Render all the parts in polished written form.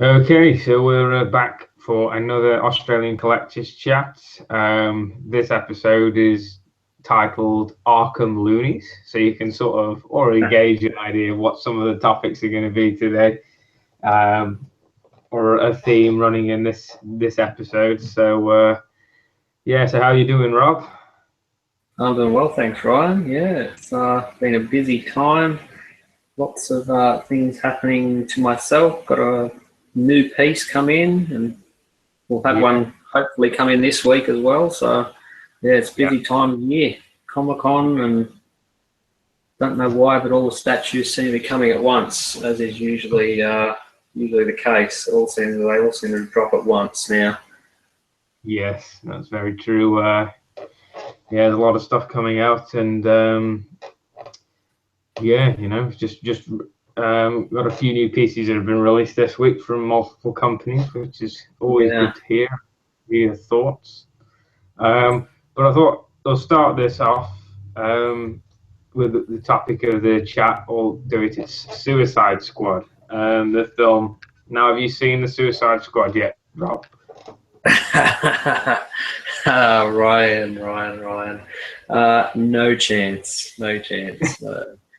Okay, so we're back for another Australian Collectors Chat. This episode is titled Arkham Looneys, so you can sort of already gauge an idea of what some of the topics are going to be today, or a theme running in this episode. So so how are you doing, Rob? I'm doing well, thanks, Ryan. Yeah, it's been a busy time. Lots of things happening to myself. Got a new piece come in, and we'll have one hopefully come in this week as well. So, yeah, it's busy time of year. Comic-Con, and don't know why, but all the statues seem to be coming at once, as is usually the case. They all seem to drop at once now. Yes, that's very true. There's a lot of stuff coming out, and just got a few new pieces that have been released this week from multiple companies, which is always good to hear your thoughts. But I thought I'll start this off with the topic of the chat. I'll do it. It's Suicide Squad, the film. Now, have you seen the Suicide Squad yet, Rob? Ryan. No chance.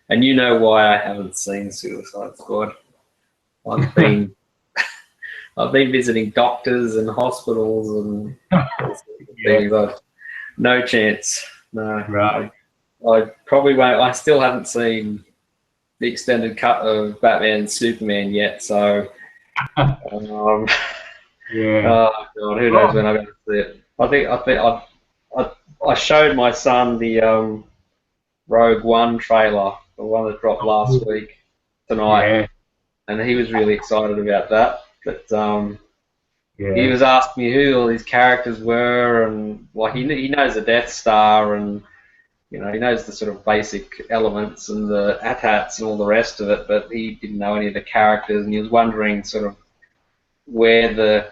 And you know why I haven't seen Suicide Squad. I've been visiting doctors and hospitals and things. No chance. No. Right. I probably won't. I still haven't seen the extended cut of Batman and Superman yet, so oh God, who knows when I'm going to see it. I showed my son the Rogue One trailer, the one that dropped last week tonight, and he was really excited about that. But he was asking me who all these characters were, and he knows the Death Star, and he knows the sort of basic elements and the AT-ATs and all the rest of it, but he didn't know any of the characters, and he was wondering sort of where the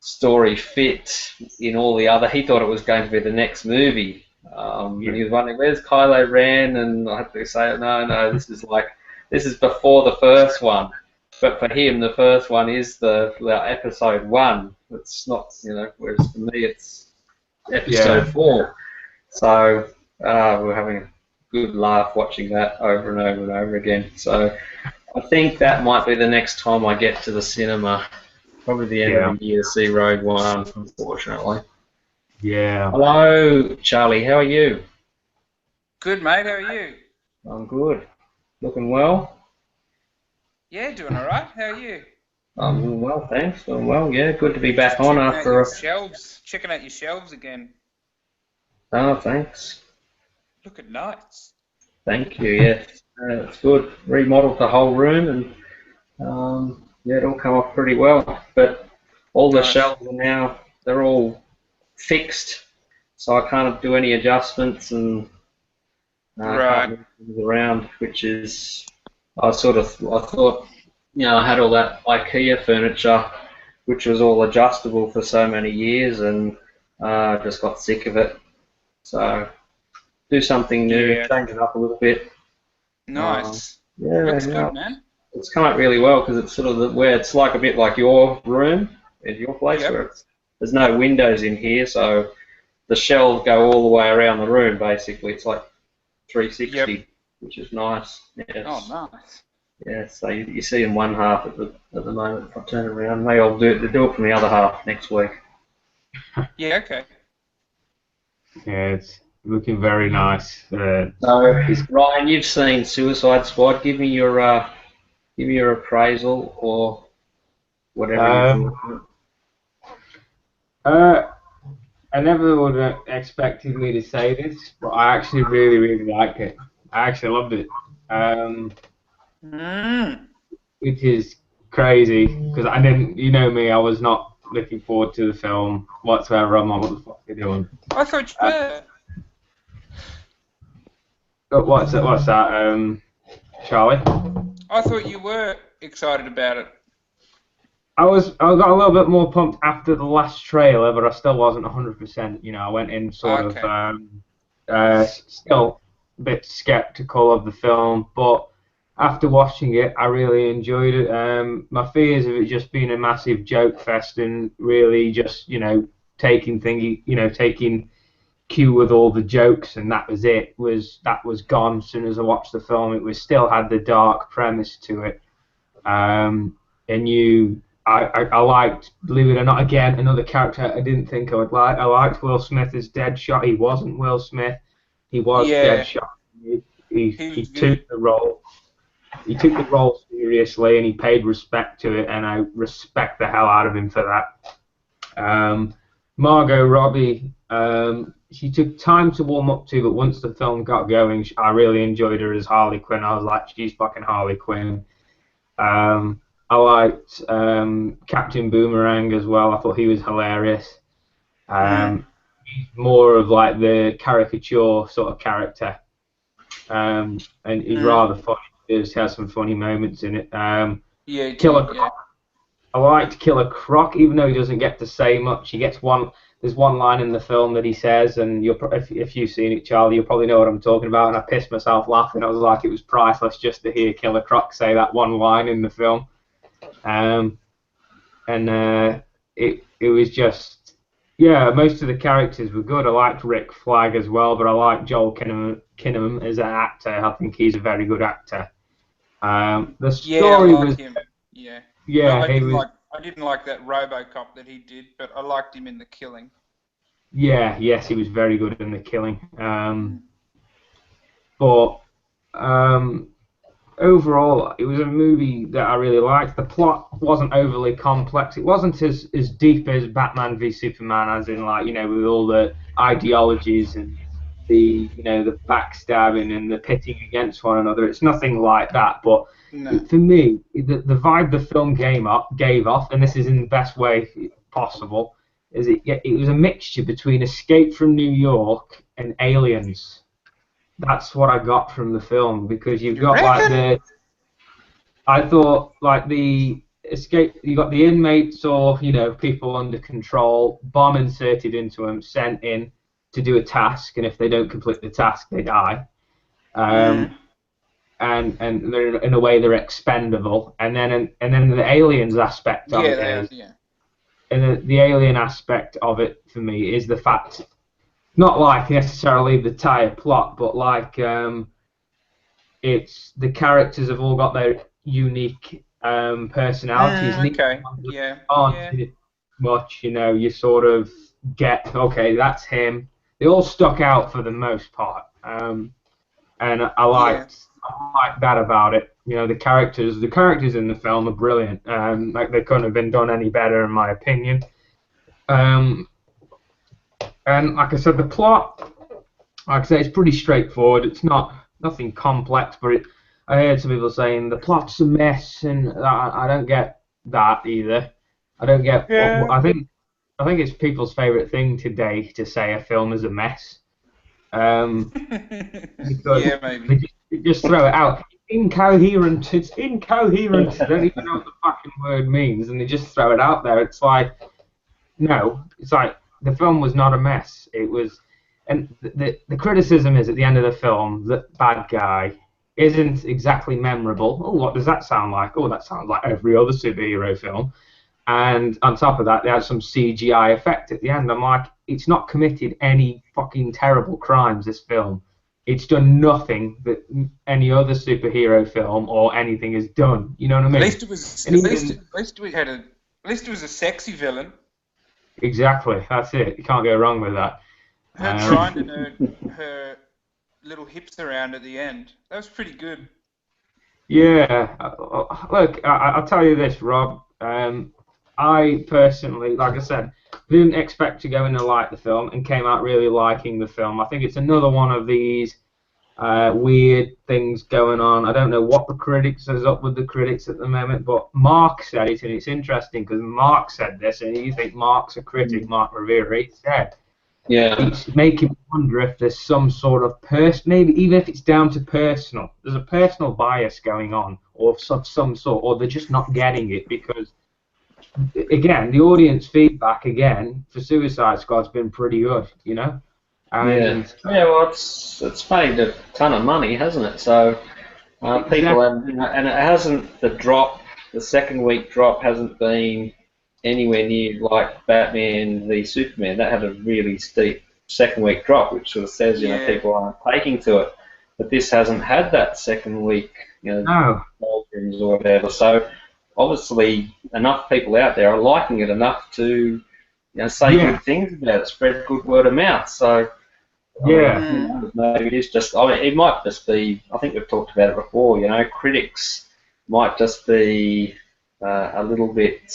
story fit in all the other. He thought it was going to be the next movie. And he was wondering, where's Kylo Ren? And I had to say, no, this is before the first one. But for him, the first one is the episode 1. It's not, whereas for me, it's episode 4. So we're having a good laugh watching that over and over and over again. So I think that might be the next time I get to the cinema. Probably the end of the year to see Rogue One, unfortunately. Yeah. Hello, Charlie. How are you? Good, mate. How are you? I'm good. Looking well? Yeah, doing all right. How are you? I'm doing well, thanks. Doing well, yeah. Good to be back on after Checking out your shelves again. Oh, thanks. Looking nice. Thank you, yes. It's good. Remodeled the whole room, and it all come off pretty well. But all the shelves are now, they're all fixed, so I can't do any adjustments and can't move things around, which is, I thought, I had all that IKEA furniture, which was all adjustable for so many years, and just got sick of it. So do something new, change it up a little bit. Nice. Looks good, man. It's come out really well because it's sort of where it's like a bit like your room, is your place, where there's no windows in here, so the shelves go all the way around the room. Basically, it's like 360, which is nice. Yes. Oh, nice. Yeah, so you see in one half at the moment. If I turn around, maybe I'll do it from the other half next week. Yeah, okay. Yeah, it's looking very nice. So, Ryan, you've seen Suicide Squad. Give me your appraisal or whatever you thought. I never would have expected me to say this, but I actually really, really liked it. I actually loved it. Which is crazy because I didn't, me, I was not looking forward to the film whatsoever. I'm like, what the fuck are you doing? I thought you were. What's that, Charlie? I thought you were excited about it. I got a little bit more pumped after the last trailer, but I still wasn't 100%. I went in sort of still a bit skeptical of the film, but after watching it, I really enjoyed it. My fears of it just being a massive joke fest and really just, taking taking cue with all the jokes and that was it. That was gone as soon as I watched the film. It was still had the dark premise to it. I liked, believe it or not, again, another character I didn't think I would like. I liked Will Smith as Deadshot. He wasn't Will Smith. He was Deadshot. He took the role. He took the role seriously and he paid respect to it, and I respect the hell out of him for that. Margot Robbie, she took time to warm up to, but once the film got going, I really enjoyed her as Harley Quinn. I was like, she's fucking Harley Quinn. I liked Captain Boomerang as well. I thought he was hilarious. He's more of like the caricature sort of character, and he's rather funny. He has some funny moments in it. Killer Croc. I liked Killer Croc, even though he doesn't get to say much. He gets one. There's one line in the film that he says, and if you've seen it, Charlie, you'll probably know what I'm talking about. And I pissed myself laughing. I was like, it was priceless just to hear Killer Croc say that one line in the film. It was just, most of the characters were good. I liked Rick Flag as well, but I liked Joel Kinnaman as an actor. I think he's a very good actor. The story was him. Yeah. Yeah, I didn't like that RoboCop that he did, but I liked him in The Killing. Yes, he was very good in The Killing. But overall, it was a movie that I really liked. The plot wasn't overly complex. It wasn't as deep as Batman v Superman, as in with all the ideologies and the backstabbing and the pitting against one another. It's nothing like that, but. No. For me, the vibe the film gave off, and this is in the best way possible, is it was a mixture between Escape from New York and Aliens. That's what I got from the film, because you've got I thought the escape, you got the inmates or people under control, bomb inserted into them, sent in to do a task, and if they don't complete the task, they die. And they're, in a way they're expendable, and then the aliens aspect of and the alien aspect of it for me is the fact, not like necessarily the entire plot, but it's the characters have all got their unique personalities. Much, you sort of get, okay, that's him. They all stuck out for the most part, and I liked that about it. The characters in the film are brilliant. They couldn't have been done any better, in my opinion. And like I said, the plot, like I say, it's pretty straightforward. It's nothing complex, but I heard some people saying the plot's a mess, and I don't get that either. I don't get. Yeah. I think it's people's favourite thing today to say a film is a mess. Maybe. They just throw it out. Incoherent. It's incoherent. They don't even know what the fucking word means, and they just throw it out there. It's like, no. It's like the film was not a mess. It was, and the criticism is at the end of the film that bad guy isn't exactly memorable. Oh, what does that sound like? Oh, that sounds like every other superhero film. And on top of that, they had some CGI effect at the end. I'm like, it's not committed any fucking terrible crimes, this film. It's done nothing that any other superhero film or anything has done. You know what I mean? At least it was a sexy villain. Exactly, that's it. You can't go wrong with that. Her trying to turn her little hips around at the end. That was pretty good. Yeah. Look, I'll tell you this, Rob. I personally, like I said, didn't expect to go in and like the film, and came out really liking the film. I think it's another one of these weird things going on. I don't know what the critics is up with the critics at the moment, but Mark said it, and it's interesting because Mark said this, and you think Mark's a critic, Mark Rivera. He said, it's making me wonder if there's some sort of maybe even if it's down to personal. There's a personal bias going on, or some sort, or they're just not getting it because. Again, the audience feedback for Suicide Squad's been pretty good, Well, it's made a ton of money, hasn't it? So People, and it hasn't, the second week drop hasn't been anywhere near like Batman v Superman. That had a really steep second week drop, which sort of says, people aren't taking to it. But this hasn't had that second week, doldrums or whatever. So obviously enough people out there are liking it enough to, say good things about it, spread good word of mouth. So maybe it is just. It might just be. I think we've talked about it before. Critics might just be a little bit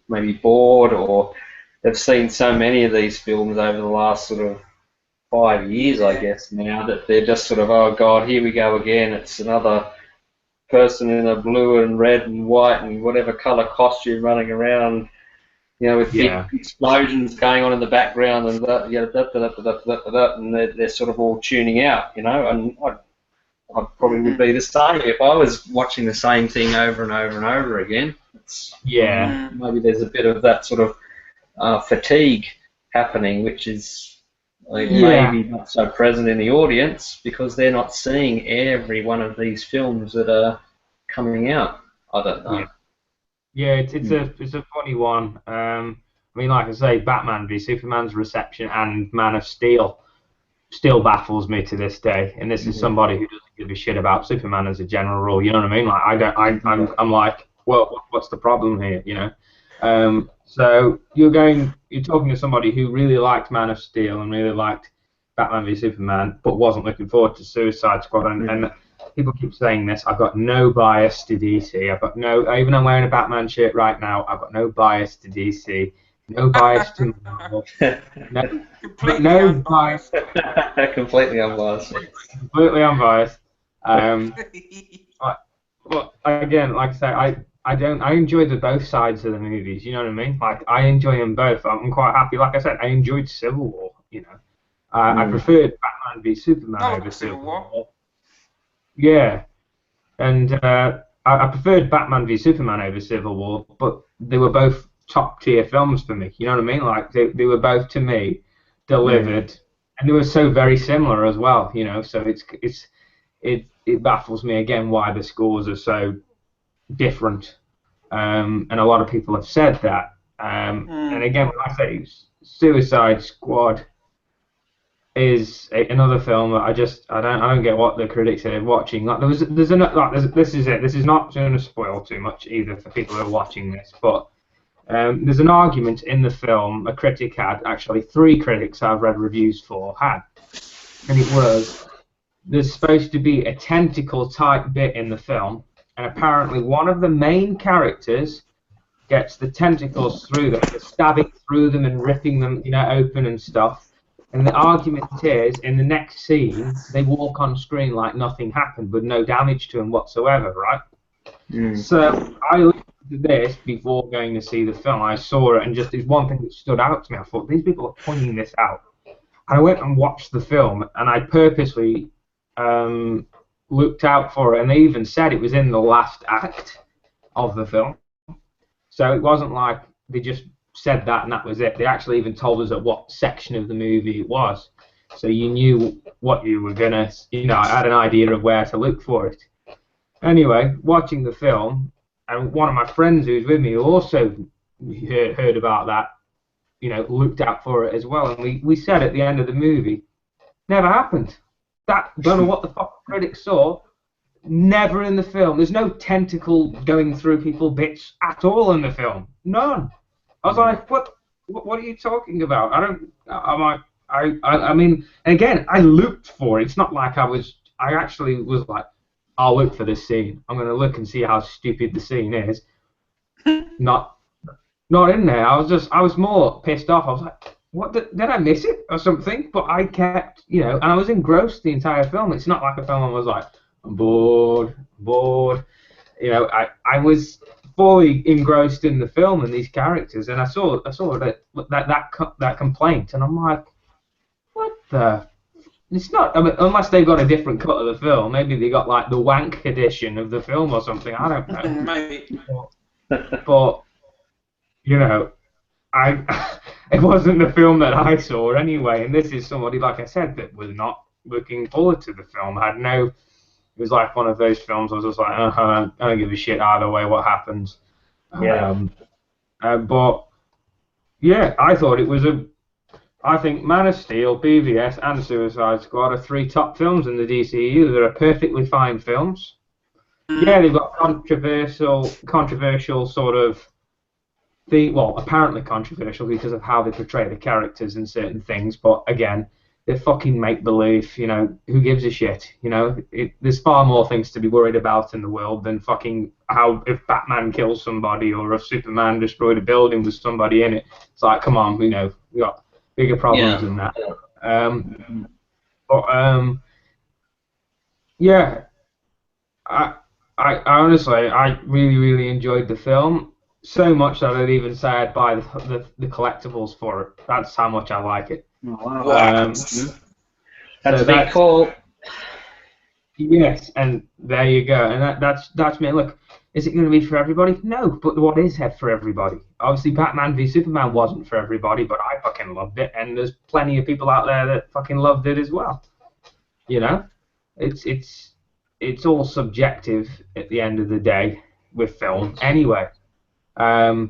maybe bored, or they've seen so many of these films over the last sort of 5 years, I guess, now that they're just sort of, oh God, here we go again. It's another person in a blue and red and white and whatever colour costume running around. With big explosions going on in the background and and they're sort of all tuning out, and I probably would be the same if I was watching the same thing over and over and over again. Maybe there's a bit of that sort of fatigue happening, which is maybe not so present in the audience because they're not seeing every one of these films that are coming out. I don't know. Yeah, it's a funny one. I mean, like I say, Batman v Superman's reception and Man of Steel still baffles me to this day. And this is somebody who doesn't give a shit about Superman as a general rule. You know what I mean? Like I'm like, well, what's the problem here? So you're talking to somebody who really liked Man of Steel and really liked Batman v Superman, but wasn't looking forward to Suicide Squad. And people keep saying this. I've got no bias to DC. I've got no. Even I'm wearing a Batman shirt right now. I've got no bias to DC. No bias to Marvel. No bias. Completely unbiased. Completely unbiased. But again, like I say, I enjoy both sides of the movies. You know what I mean? Like I enjoy them both. I'm quite happy. Like I said, I enjoyed Civil War. I preferred Batman v Superman over Civil War. Yeah, and I preferred Batman v Superman over Civil War, but they were both top tier films for me. You know what I mean? Like they were both, to me, delivered, and they were so very similar as well. So it baffles me again why the scores are so different, and a lot of people have said that. And again, when I say Suicide Squad is another film that I don't get what the critics are watching. Like this is it. This is not going to spoil too much either for people who are watching this, but there's an argument in the film. A critic had, actually 3 critics I've read reviews for had, and it was there's supposed to be a tentacle type bit in the film, and apparently one of the main characters gets the tentacles through them, stabbing through them and ripping them open and stuff. And the argument is, in the next scene, they walk on screen like nothing happened, with no damage to them whatsoever, right? So I looked at this before going to see the film. I saw it, and just there's one thing that stood out to me. I thought, these people are pointing this out. I went and watched the film, and I purposely looked out for it, and they even said it was in the last act of the film. So it wasn't like they just said that and that was it. They actually even told us at what section of the movie it was, so you knew what you were gonna. I had an idea of where to look for it. Anyway, watching the film, and one of my friends who was with me who also heard about that, looked out for it as well, and we said at the end of the movie, never happened. That don't know what the fuck critics saw. Never in the film. There's no tentacle going through people's bits at all in the film. None. I was like, what are you talking about? I mean, again, I looked for it. It's not like I actually was like, I'll look for this scene. I'm going to look and see how stupid the scene is. Not in there. I was more pissed off. I was like, what, did I miss it or something? But I kept, and I was engrossed the entire film. It's not like a film I was like, I'm bored. I was fully engrossed in the film and these characters, and I saw that complaint, and I'm like, what the? It's not. I mean, unless they've got a different cut of the film, maybe they got like the wank edition of the film or something. I don't know. Maybe. But it wasn't the film that I saw anyway, and this is somebody, like I said, that was not looking forward to the film. Had no It was like one of those films. I was just like, I don't give a shit either way what happens. Yeah. But yeah, I thought it was I think Man of Steel, BVS, and Suicide Squad are 3 top films in the DCU. They're perfectly fine films. Yeah, they've got controversial sort of apparently controversial because of how they portray the characters and certain things. But again, they're fucking make believe. You know, who gives a shit? You know, there's far more things to be worried about in the world than fucking how if Batman kills somebody or if Superman destroyed a building with somebody in it. It's like, come on, you know, we got bigger problems than that. Yeah, I honestly, I really, really enjoyed the film. So much that I'd even say I'd buy the collectibles for it. That's how much I like it. Oh, wow. That's a big call. Yes, and there you go. And that's me. Look, is it going to be for everybody? No, but what is for everybody? Obviously, Batman v Superman wasn't for everybody, but I fucking loved it, and there's plenty of people out there that fucking loved it as well. You know, it's all subjective at the end of the day with film. Anyway, I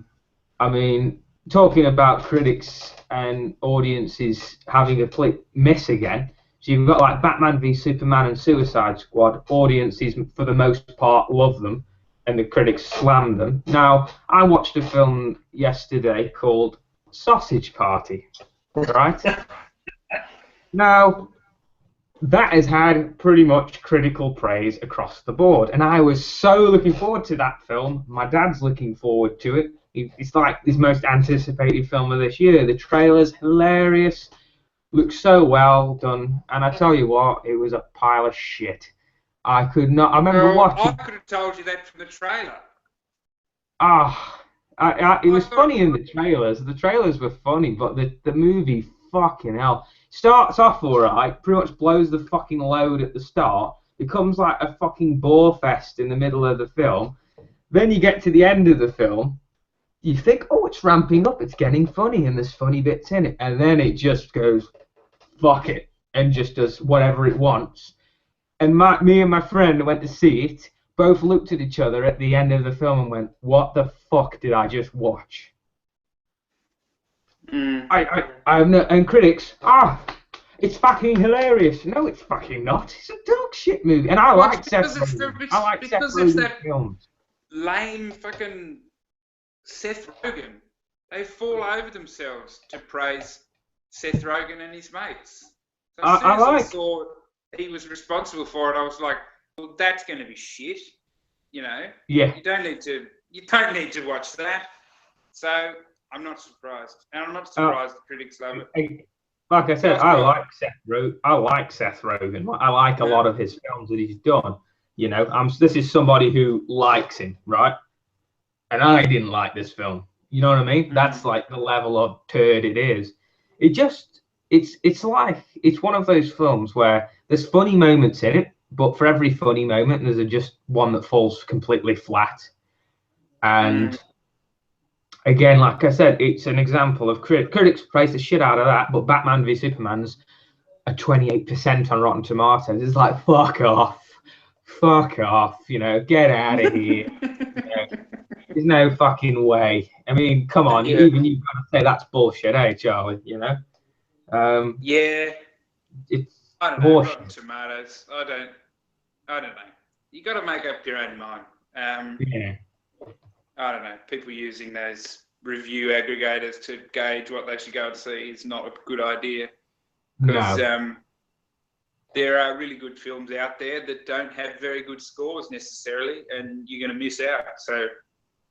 mean, talking about critics and audiences having a complete miss again. So you've got like Batman v Superman and Suicide Squad. Audiences, for the most part, love them, and the critics slam them. Now, I watched a film yesterday called Sausage Party, right? Now, that has had pretty much critical praise across the board, and I was so looking forward to that film. My dad's looking forward to it. It's like his most anticipated film of this year. The trailer's hilarious. Looks so well done, and I tell you what, it was a pile of shit. I could not. I remember watching. I could have told you that from the trailer. It was funny in the trailers. The trailers were funny, but the movie, fucking hell, starts off alright. Pretty much blows the fucking load at the start. Becomes like a fucking bore fest in the middle of the film. Then you get to the end of the film. You think, oh, it's ramping up, it's getting funny, and there's funny bits in it, and then it just goes, fuck it, and just does whatever it wants. And me and my friend went to see it, both looked at each other at the end of the film and went, what the fuck did I just watch? I have no, and critics, it's fucking hilarious. No, it's fucking not. It's a dog shit movie, and I like Seth Rogen. I like Seth Rogen films. Lame fucking Seth Rogen. They fall over themselves to praise Seth Rogen and his mates. So as soon as I saw he was responsible for it, I was like, well, that's going to be shit. You know? Yeah. You don't need to watch that. So I'm not surprised. And I'm not surprised the critics love it. Like I said, I like Seth Rogen. I like a lot of his films that he's done. You know, this is somebody who likes him, right? And I didn't like this film. You know what I mean? That's like the level of turd it is. It's one of those films where there's funny moments in it, but for every funny moment, there's just one that falls completely flat. And again, like I said, it's an example of critics praise the shit out of that, but Batman v Superman's a 28% on Rotten Tomatoes. It's like, fuck off, you know, get out of here. There's no fucking way. I mean, come on, even you've got to say that's bullshit, eh, Charlie? You know? It's I don't know. Rotten Tomatoes. I don't know. You got to make up your own mind. I don't know. People using those review aggregators to gauge what they should go and see is not a good idea. Because there are really good films out there that don't have very good scores necessarily, and you're going to miss out. So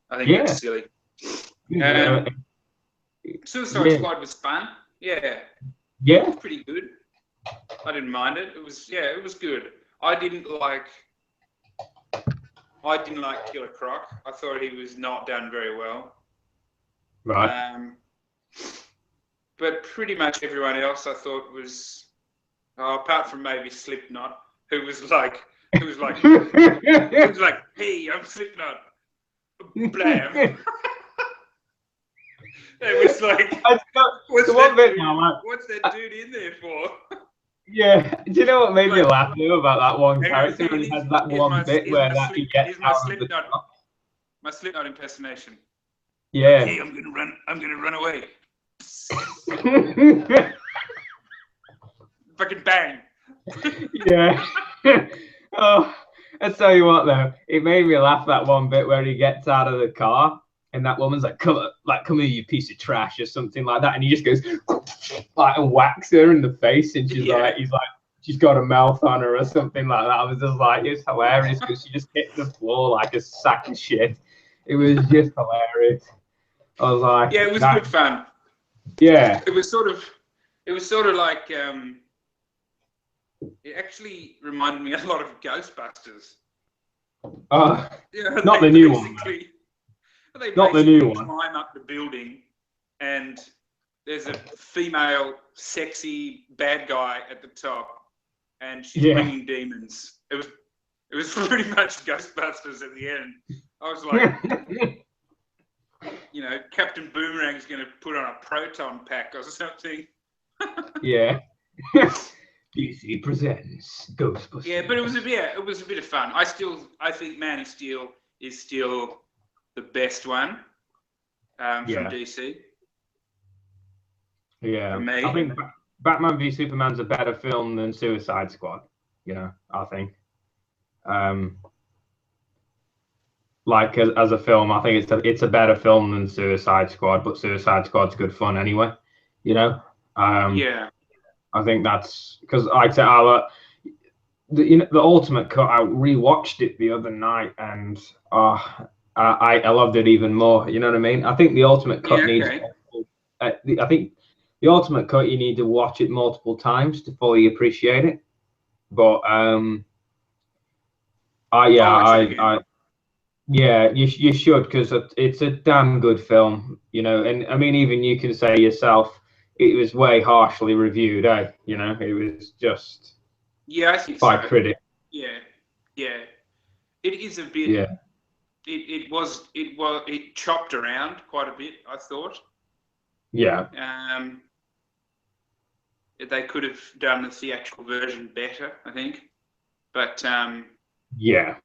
I think that's silly. Suicide Squad was fun. Yeah. It was pretty good. I didn't mind it. It was good. I didn't like Killer Croc. I thought he was not done very well. Right. But pretty much everyone else I thought was, apart from maybe Slipknot, who was like, hey, I'm Slipknot. Blam. It was like, what's that dude in there for? Yeah, do you know what made me Like, laugh though about that one hang on, character? And he has that here's one bit where that he gets my out of the Slipknot, car. my Slipknot impersonation. Yeah. Hey, I'm gonna run away. Fucking bang. Yeah. Oh, I tell you what though, it made me laugh that one bit where he gets out of the car and that woman's like, come here, you piece of trash, or something like that, and he just goes like and whacks her in the face, and she's like, she's got a mouth on her or something like that. I was just like, it's hilarious because she just hit the floor like a sack of shit. It was just hilarious. I was like, yeah, it was good fun. Yeah, it was sort of like it actually reminded me a lot of Ghostbusters. Yeah, not the new one. They not the new one. Climb up the building, and there's a female, sexy bad guy at the top, and she's bringing demons. It was pretty much Ghostbusters at the end. I was like, you know, Captain Boomerang's going to put on a proton pack or something. Yeah. DC presents Ghostbusters. Yeah, but it was a bit of fun. I think Man of Steel is still the best one from DC. Yeah, for me. I think Batman v Superman's a better film than Suicide Squad. You know, I think. Like as a film, I think it's a better film than Suicide Squad, but Suicide Squad's good fun anyway. You know. Yeah. I think that's because like I said, the Ultimate Cut. I rewatched it the other night, and I loved it even more. You know what I mean? I think the Ultimate Cut needs. I think the Ultimate Cut you need to watch it multiple times to fully appreciate it. But you should, because it's a damn good film. You know, and I mean, even you can say yourself, it was way harshly reviewed. You know, it was just I think by critics. Yeah, it is a bit. Yeah. It chopped around quite a bit, I thought. Yeah. They could have done the theatrical version better, I think. But yeah.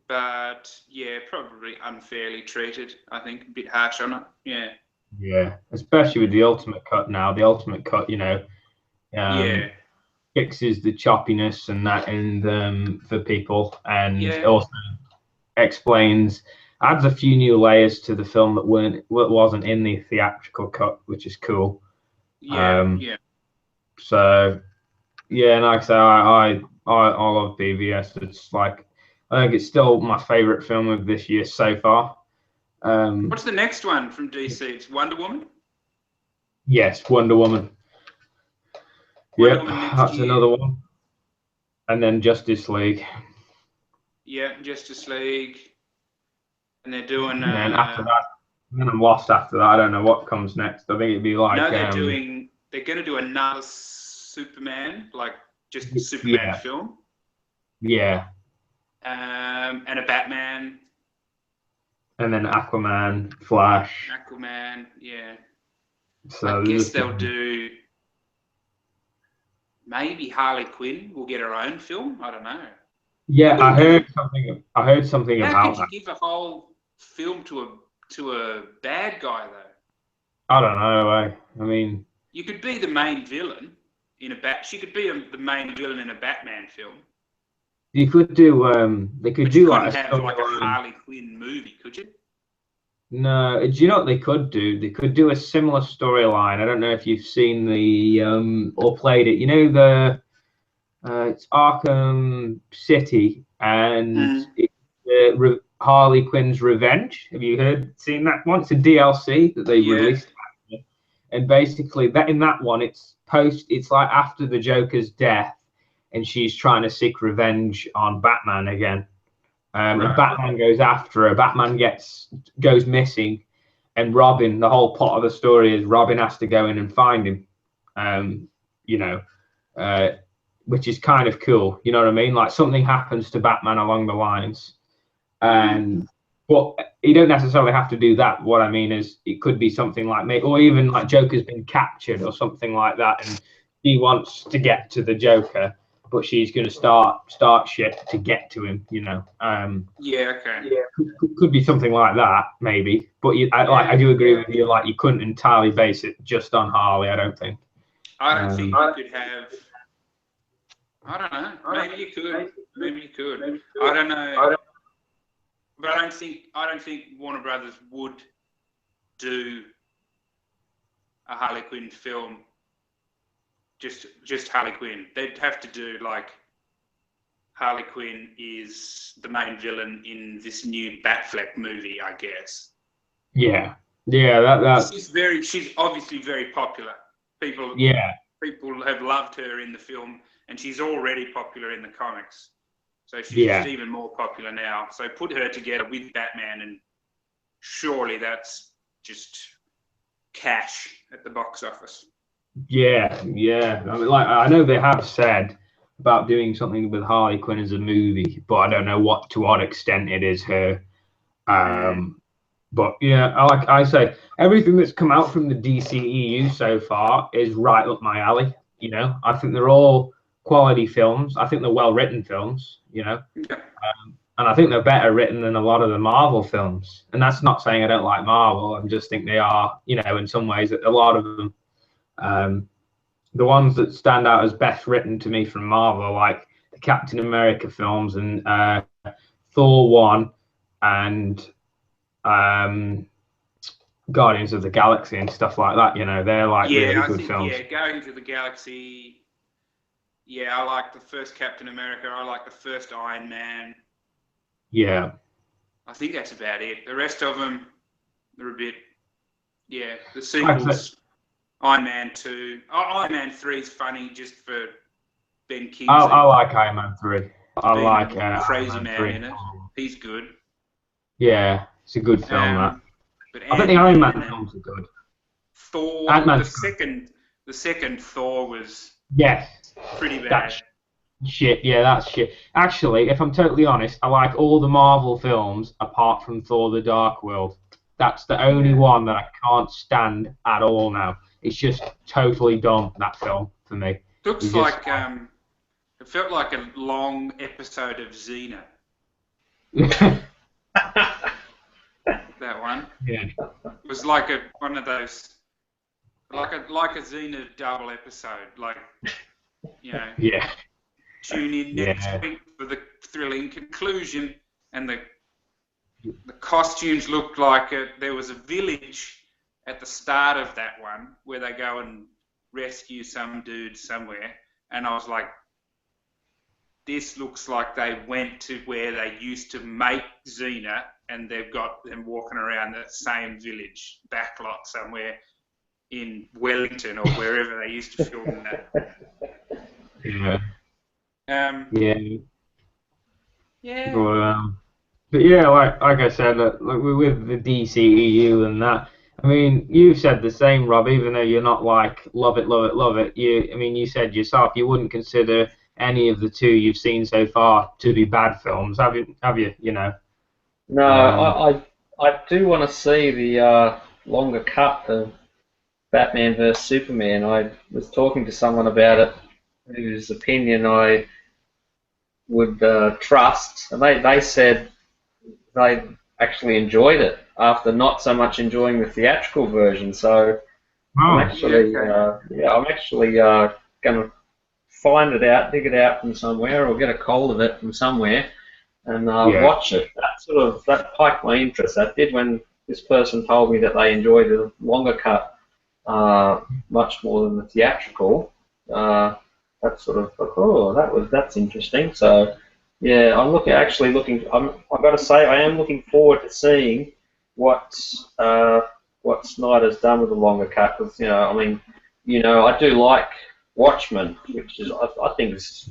But yeah, probably unfairly treated. I think a bit harsh on it. Yeah. Yeah, especially with the Ultimate Cut now. The Ultimate Cut, you know, fixes the choppiness and that, and for people, and also adds a few new layers to the film that wasn't in the theatrical cut, which is cool. So yeah, and like I say, I love BVS. It's like, I think it's still my favorite film of this year so far. What's the next one from DC? It's Wonder Woman? Yes, Wonder Woman. That's another one. And then Justice League. Yeah, Justice League. And they're doing... and then after that, then I'm lost after that. I don't know what comes next. I think it'd be like... No, they're going to do another Superman, like just a Superman film. Yeah. And a Batman. And then Aquaman, Flash. Aquaman, yeah. So I guess they'll do... Maybe Harley Quinn will get her own film. I don't know. Yeah, I heard something about that. How could you give a whole film to a bad guy though? I don't know. I mean, you could be the main villain in She could be the main villain in a Batman film. You could do. They could do like a Harley Quinn movie, could you? No, do you know what they could do? They could do a similar storyline. I don't know if you've seen or played it. You know it's Arkham City, and it's Harley Quinn's Revenge. Have you seen that one? It's a DLC that they released, and basically in that one, it's like after the Joker's death, and she's trying to seek revenge on Batman again. And Batman goes after her. Batman goes missing, and Robin. The whole plot of the story is Robin has to go in and find him. Which is kind of cool. You know what I mean? Like something happens to Batman along the lines, but you don't necessarily have to do that. What I mean is, it could be something like or even like Joker's been captured or something like that, and she wants to get to the Joker, but she's going to start shit to get to him. You know. Yeah. Okay. Yeah, could be something like that, maybe. But I do agree with you. Like, you couldn't entirely base it just on Harley. I don't think. I don't think you could have. I don't know. Maybe you could. Maybe you could. I don't know. But I don't think Warner Brothers would do a Harley Quinn film. Just Harley Quinn. They'd have to do like Harley Quinn is the main villain in this new Batfleck movie, I guess. Yeah. That. She's obviously very popular. People have loved her in the film, and she's already popular in the comics. So she's just even more popular now. So put her together with Batman, and surely that's just cash at the box office. Yeah. I mean, like, I know they have said about doing something with Harley Quinn as a movie, but I don't know to what extent it is her. But yeah, like I say, everything that's come out from the DCEU so far is right up my alley. You know, I think they're all quality films. I think they're well-written films. You know, and I think they're better written than a lot of the Marvel films. And that's not saying I don't like Marvel. I just think they are, you know, in some ways, a lot of them. The ones that stand out as best written to me from Marvel, like the Captain America films and Thor 1 and Guardians of the Galaxy and stuff like that. You know, they're like really good films. Yeah, Guardians of the Galaxy. Yeah, I like the first Captain America. I like the first Iron Man. Yeah. I think that's about it. The rest of them, they're a bit. Yeah, the sequels. Iron Man 2. Iron Man 3 is funny just for Ben Kingsley. I like Iron Man 3. I like Crazy Man in it. He's good. Yeah, it's a good film. I think the Iron Man films are good. Thor, the second Thor was pretty bad. That's shit. Yeah, that's shit. Actually, if I'm totally honest, I like all the Marvel films apart from Thor: The Dark World. That's the only one that I can't stand at all now. It's just totally dumb, that film, for me. Looks like it felt like a long episode of Xena. That one. Yeah. It was like one of those, like a Xena double episode, like, you know. Yeah. Tune in next week for the thrilling conclusion, and the costumes looked like there was a village at the start of that one where they go and rescue some dude somewhere, and I was like, this looks like they went to where they used to make Xena, and they've got them walking around that same village backlot somewhere in Wellington or wherever they used to film that. But yeah, like I said, like with the DCEU and that, I mean, you said the same, Rob. Even though you're not like love it. You said yourself you wouldn't consider any of the two you've seen so far to be bad films, have you? You know. No, I do want to see the longer cut of Batman vs Superman. I was talking to someone about it, whose opinion I would trust, and they said they actually enjoyed it after not so much enjoying the theatrical version. So I'm actually going to find it out, dig it out from somewhere, or get a hold of it from somewhere, and watch it. That piqued my interest. That did, when this person told me that they enjoyed the longer cut much more than the theatrical. That's that's interesting. So yeah, I'm actually looking. I've got to say, I am looking forward to seeing what Snyder's done with the longer cut. Because I do like Watchmen, which is I think is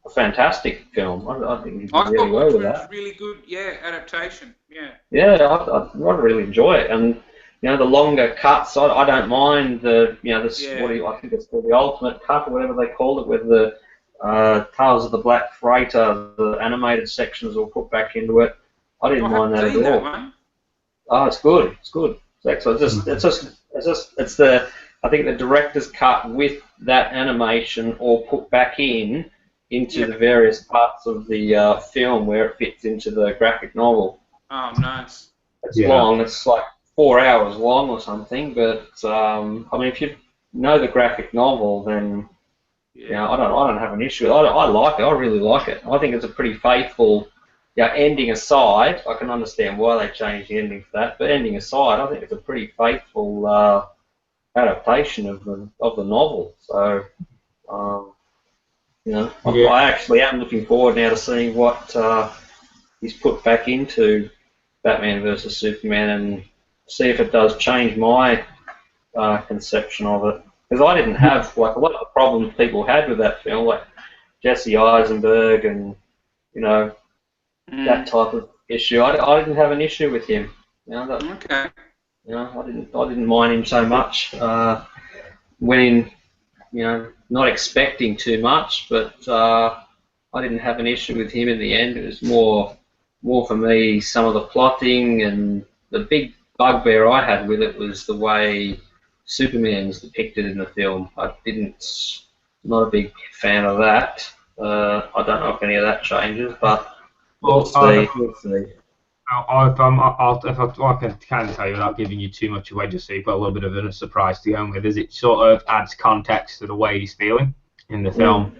a fantastic film. I think he did really well with that. Really good, adaptation. I really enjoy it, and the longer cuts, I don't mind the I think it's called the Ultimate Cut or whatever they called it, with the Tales of the Black Freighter, the animated sections all put back into it. I didn't mind that at all. Oh, it's good. It's good. It's excellent. It's I think the director's cut with that animation or put back into the various parts of the film where it fits into the graphic novel. Oh, nice. It's long. It's like 4 hours long or something. But I mean, if you know the graphic novel, then you know, I don't have an issue. I like it. I really like it. I think it's a pretty faithful. Yeah, ending aside, I can understand why they changed the ending for that. But ending aside, I think it's a pretty faithful adaptation of the novel. So, you know, I actually am looking forward now to seeing what he's put back into Batman versus Superman and see if it does change my conception of it. Because I didn't have, like, a lot of the problems people had with that film, like Jesse Eisenberg and, you know, that type of issue. I didn't have an issue with him. You know, okay. You know, I didn't mind him so much. Went in, you know, not expecting too much, but I didn't have an issue with him in the end. It was more for me some of the plotting, and the big bugbear I had with it was the way Superman was depicted in the film. Not a big fan of that. I don't know if any of that changes, but we'll see. If I can tell you without giving you too much away, just so you've got a little bit of a surprise to go in with, is it sort of adds context to the way he's feeling in the film,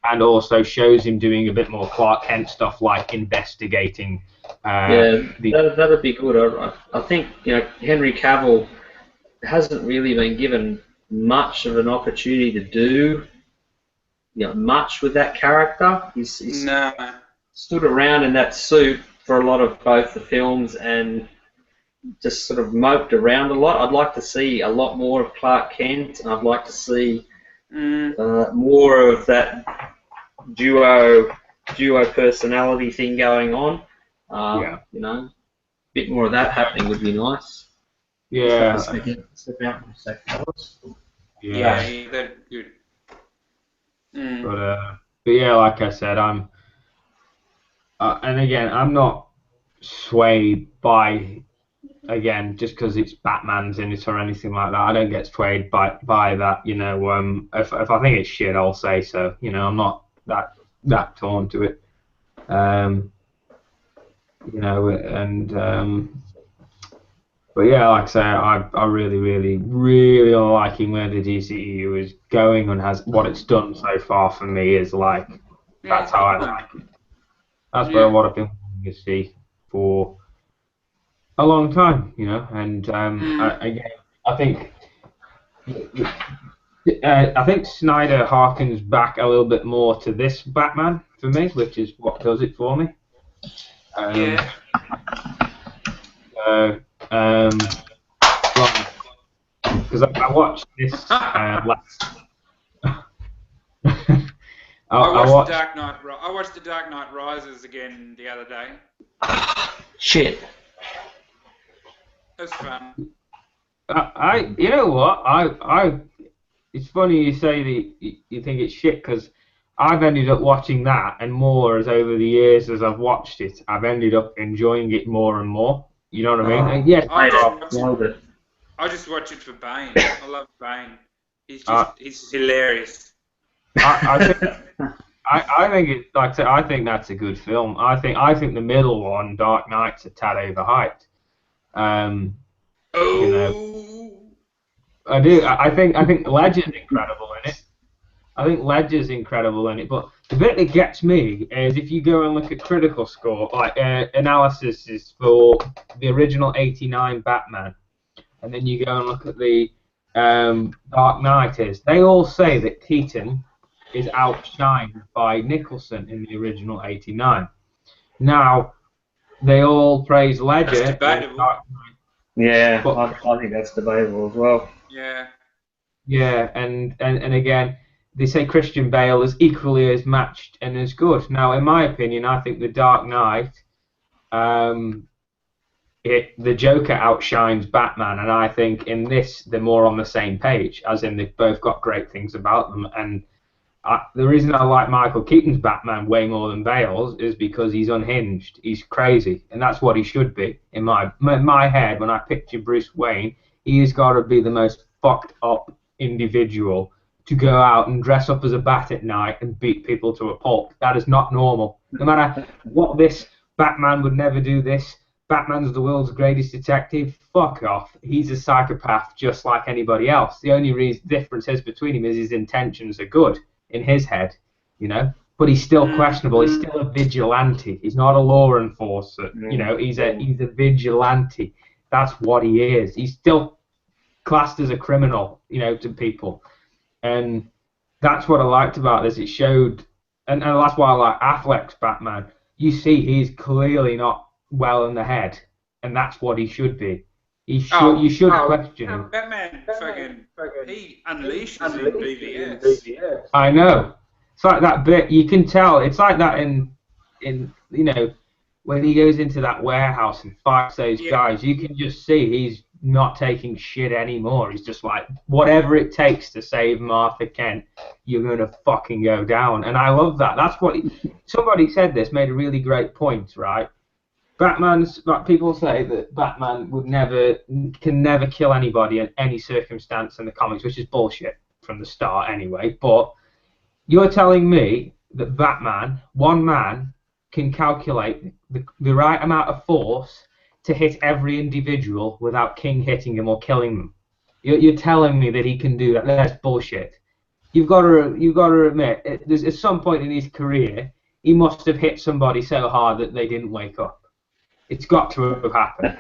and also shows him doing a bit more Clark Kent stuff, like investigating. That'd be good. I think, you know, Henry Cavill hasn't really been given much of an opportunity to do, you know, much with that character. He's stood around in that suit for a lot of both the films and just sort of moped around a lot. I'd like to see a lot more of Clark Kent, and I'd like to see more of that duo personality thing going on. You know, a bit more of that happening would be nice. Yeah. Step out for a second. Yeah, that's good. But yeah, like I said, I'm and again, I'm not swayed by, again, just because it's Batman's in it or anything like that. I don't get swayed by that. You know, if I think it's shit, I'll say so. You know, I'm not that torn to it. You know, and but yeah, like I say, I really, really, really am liking where the DCEU is going, and has what it's done so far for me is like, that's how I like it. That's what I've been wanting to see for a long time, you know. And again, I think Snyder harkens back a little bit more to this Batman for me, which is what does it for me. Because I watched this last. I watched The Dark Knight Rises again the other day. Shit. It was fun. You know what? It's funny you say that you think it's shit, because I've ended up watching that and more as over the years as I've watched it. I've ended up enjoying it more and more. You know what I mean? Yes. I just watch it for Bane. I love Bane. He's hilarious. I think it's like I said, I think that's a good film. I think the middle one, Dark Knight's a tad overhyped. You know, I do. I think Ledger's incredible in it. I think Ledger's incredible in it. But the bit that gets me is if you go and look at critical score, like analysis is for the original '89 Batman, and then you go and look at the Dark Knight they all say that Keaton is outshined by Nicholson in the original '89. Now, they all praise Ledger. That's debatable. I think that's debatable as well. Yeah. Yeah, and again, they say Christian Bale is equally as matched and as good. Now, in my opinion, I think The Dark Knight, the Joker outshines Batman, and I think in this they're more on the same page, as in they've both got great things about them. And the reason I like Michael Keaton's Batman way more than Bale's is because he's unhinged, he's crazy, and that's what he should be. In my head, when I picture Bruce Wayne, he's got to be the most fucked up individual to go out and dress up as a bat at night and beat people to a pulp. That is not normal. No matter what this, Batman would never do this. Batman's the world's greatest detective. Fuck off. He's a psychopath just like anybody else. The only difference is between him is his intentions are good in his head, you know. But he's still questionable. He's still a vigilante. He's not a law enforcer. You know, he's a vigilante. That's what he is. He's still classed as a criminal, you know, to people. And that's what I liked about this. It showed, and that's why I like Affleck's Batman. You see, he's clearly not well in the head, and that's what he should be. You should question him. Batman fucking he unleashes in BVS. I know. It's like that bit. You can tell. It's like that in you know, when he goes into that warehouse and fights those guys. You can just see he's not taking shit anymore. He's just like, whatever it takes to save Martha Kent, you're gonna fucking go down. And I love that. That's what somebody said. This made a really great point, right? Like people say that Batman can never kill anybody in any circumstance in the comics, which is bullshit from the start anyway. But you're telling me that Batman, one man, can calculate the right amount of force to hit every individual without King hitting him or killing them. You're telling me that he can do that? That's bullshit. You've got to admit, at some point in his career, he must have hit somebody so hard that they didn't wake up. It's got to have happened.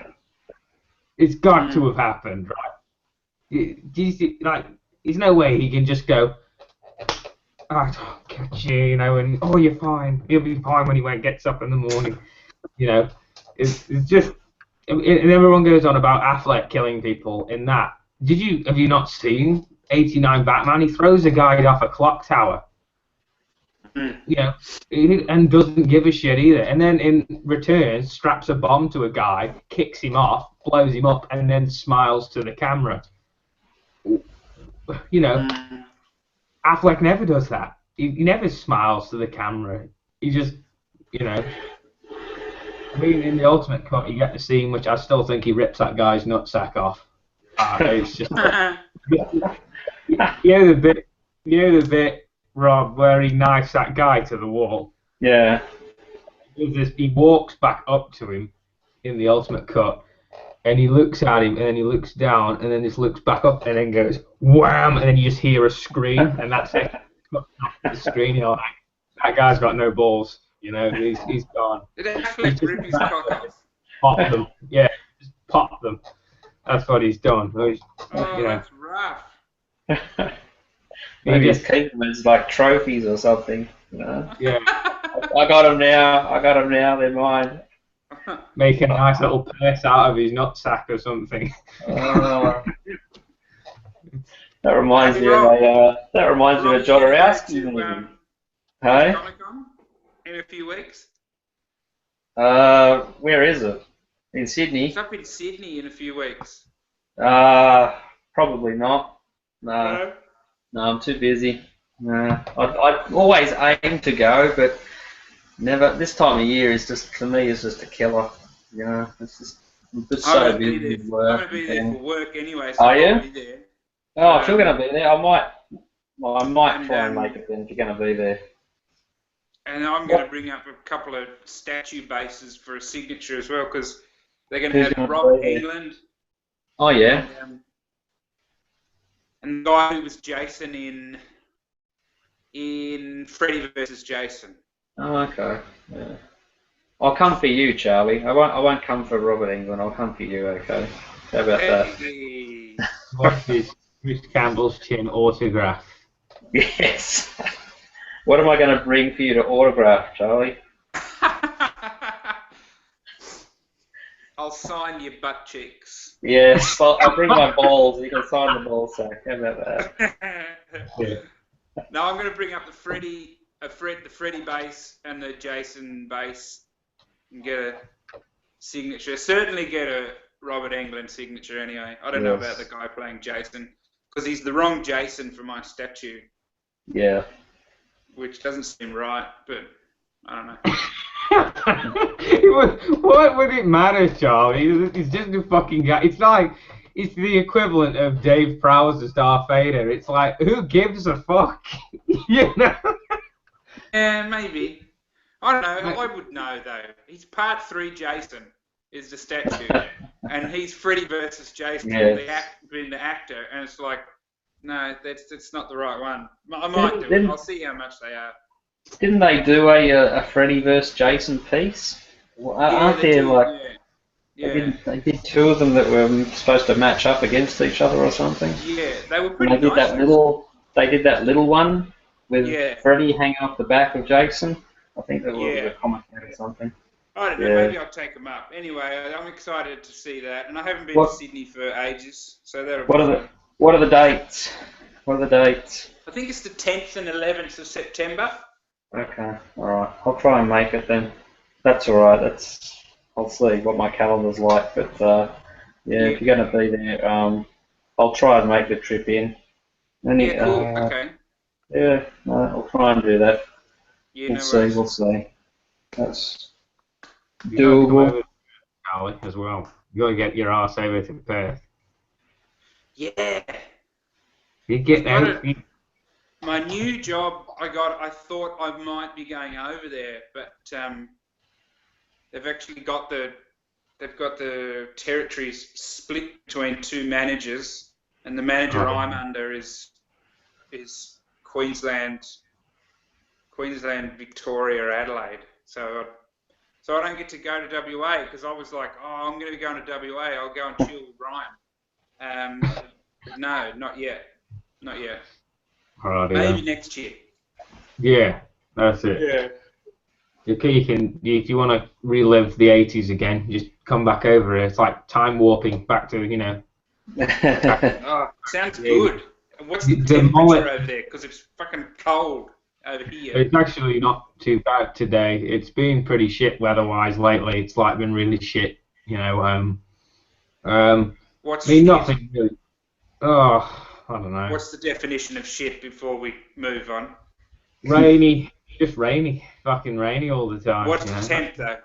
It's got to have happened, right? Do you see, like, there's no way he can just go, I don't catch you, you know, and oh, you're fine. He'll be fine when he gets up in the morning, you know. It's just, and everyone goes on about Affleck killing people in that. Have you not seen 89 Batman? He throws a guy off a clock tower. You know, and doesn't give a shit either. And then in return, straps a bomb to a guy, kicks him off, blows him up, and then smiles to the camera. You know, Affleck never does that. He never smiles to the camera. He just, you know. I mean, in the Ultimate Cut, you get the scene which I still think he rips that guy's nutsack off. It's just, you know the bit, Rob, where he knifes that guy to the wall. Yeah. He walks back up to him in the Ultimate Cut, and he looks at him, and then he looks down, and then just looks back up, and then goes wham, and then you just hear a scream, and that's it. The screen, you know, like, that guy's got no balls. You know, he's gone. Did Affleck rip his cock off? Pop them, yeah, just pop them. That's what he's done. You know. That's rough. Maybe just keep them as like trophies or something. You know? Yeah. I got them now. They're mine. Make a nice little purse out of his nutsack or something. That reminds me of John Orowski movie. Hey? In a few weeks. Where is it? In Sydney? It's up in Sydney in a few weeks. Probably not. No, I'm too busy. I always aim to go, but never. This time of year is just, for me, is just a killer. You know, it's just so busy with work. I'm going to be there for work anyway, so are you? I'll be there. Oh, if you're going to be there, I might try and make it then if you're going to be there. And I'm going to bring up a couple of statue bases for a signature as well, because they're going to have Rob England. Oh, yeah. And the guy who was Jason in Freddy vs. Jason. Oh, okay. Yeah. I'll come for you, Charlie. I won't come for Robert England. I'll come for you, okay? How about that? What's his Bruce Campbell's chin autograph? Yes. What am I going to bring for you to autograph, Charlie? I'll sign your butt cheeks. Yes, I'll bring my balls. You can sign the ball sack. How about that? Yeah. No, I'm going to bring up the Freddy base and the Jason base and get a signature. Certainly get a Robert Englund signature anyway. I don't know about the guy playing Jason, because he's the wrong Jason for my statue. Yeah. Which doesn't seem right, but I don't know. What would it matter, Charlie? He's just a fucking guy. It's like it's the equivalent of Dave Prowse as Darth Vader. It's like, who gives a fuck? You know? Yeah, maybe. I don't know. I would know though. He's part 3 Jason is the statue, and he's Freddy versus Jason, being the actor, and it's like, no, that's not the right one. I might do it. I'll see how much they are. Didn't they do a Freddy versus Jason piece? Well, aren't there like? Yeah. They did 2 of them that were supposed to match up against each other or something. Yeah, they were pretty nice. They did that little one with Freddy hanging off the back of Jason. I think that was a comic or something. I don't know, maybe I'll take them up. Anyway, I'm excited to see that, and I haven't been to Sydney for ages, so that'll be fun. What are the dates? I think it's the 10th and 11th of September. Okay, alright. I'll try and make it then. That's alright, I'll see what my calendar's like, but if you're going to be there, I'll try and make the trip in. Cool, okay. Yeah, I'll try and do that. Yeah, we'll see. That's doable. Charlie, as well. You got to get your arse over to Perth. Yeah. You get out. My new job I thought I might be going over there, but they've actually got the territories split between 2 managers, and the manager I'm under is Queensland, Victoria, Adelaide. So I don't get to go to WA because I was like, I'm going to be going to WA. I'll go and chill with Ryan. But no, not yet. Maybe next year. Yeah, that's it. Yeah. You can, if you want to relive the 80s again, just come back over here. It's like time warping back to, Sounds good. And what's the temperature over there? Because it's fucking cold over here. It's actually not too bad today. It's been pretty shit weather-wise lately. It's like been really shit, What's nothing really. I don't know. What's the definition of shit before we move on? Rainy. Just rainy. Fucking rainy all the time. What's the temp, though?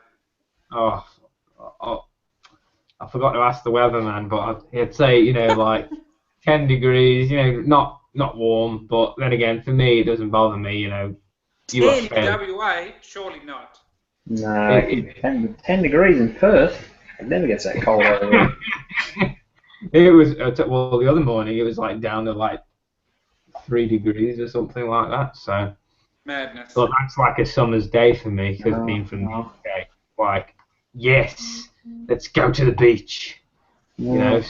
I forgot to ask the weatherman, but I'd say, like 10 degrees, not warm, but then again, for me, it doesn't bother me, 10 WA? Surely not. No, 10 degrees in Perth. It never gets that cold over there. It was, the other morning, it was like down to like 3 degrees or something like that, so. Madness. Well, that's like a summer's day for me, because being from the UK, like, yes, let's go to the beach, Yeah.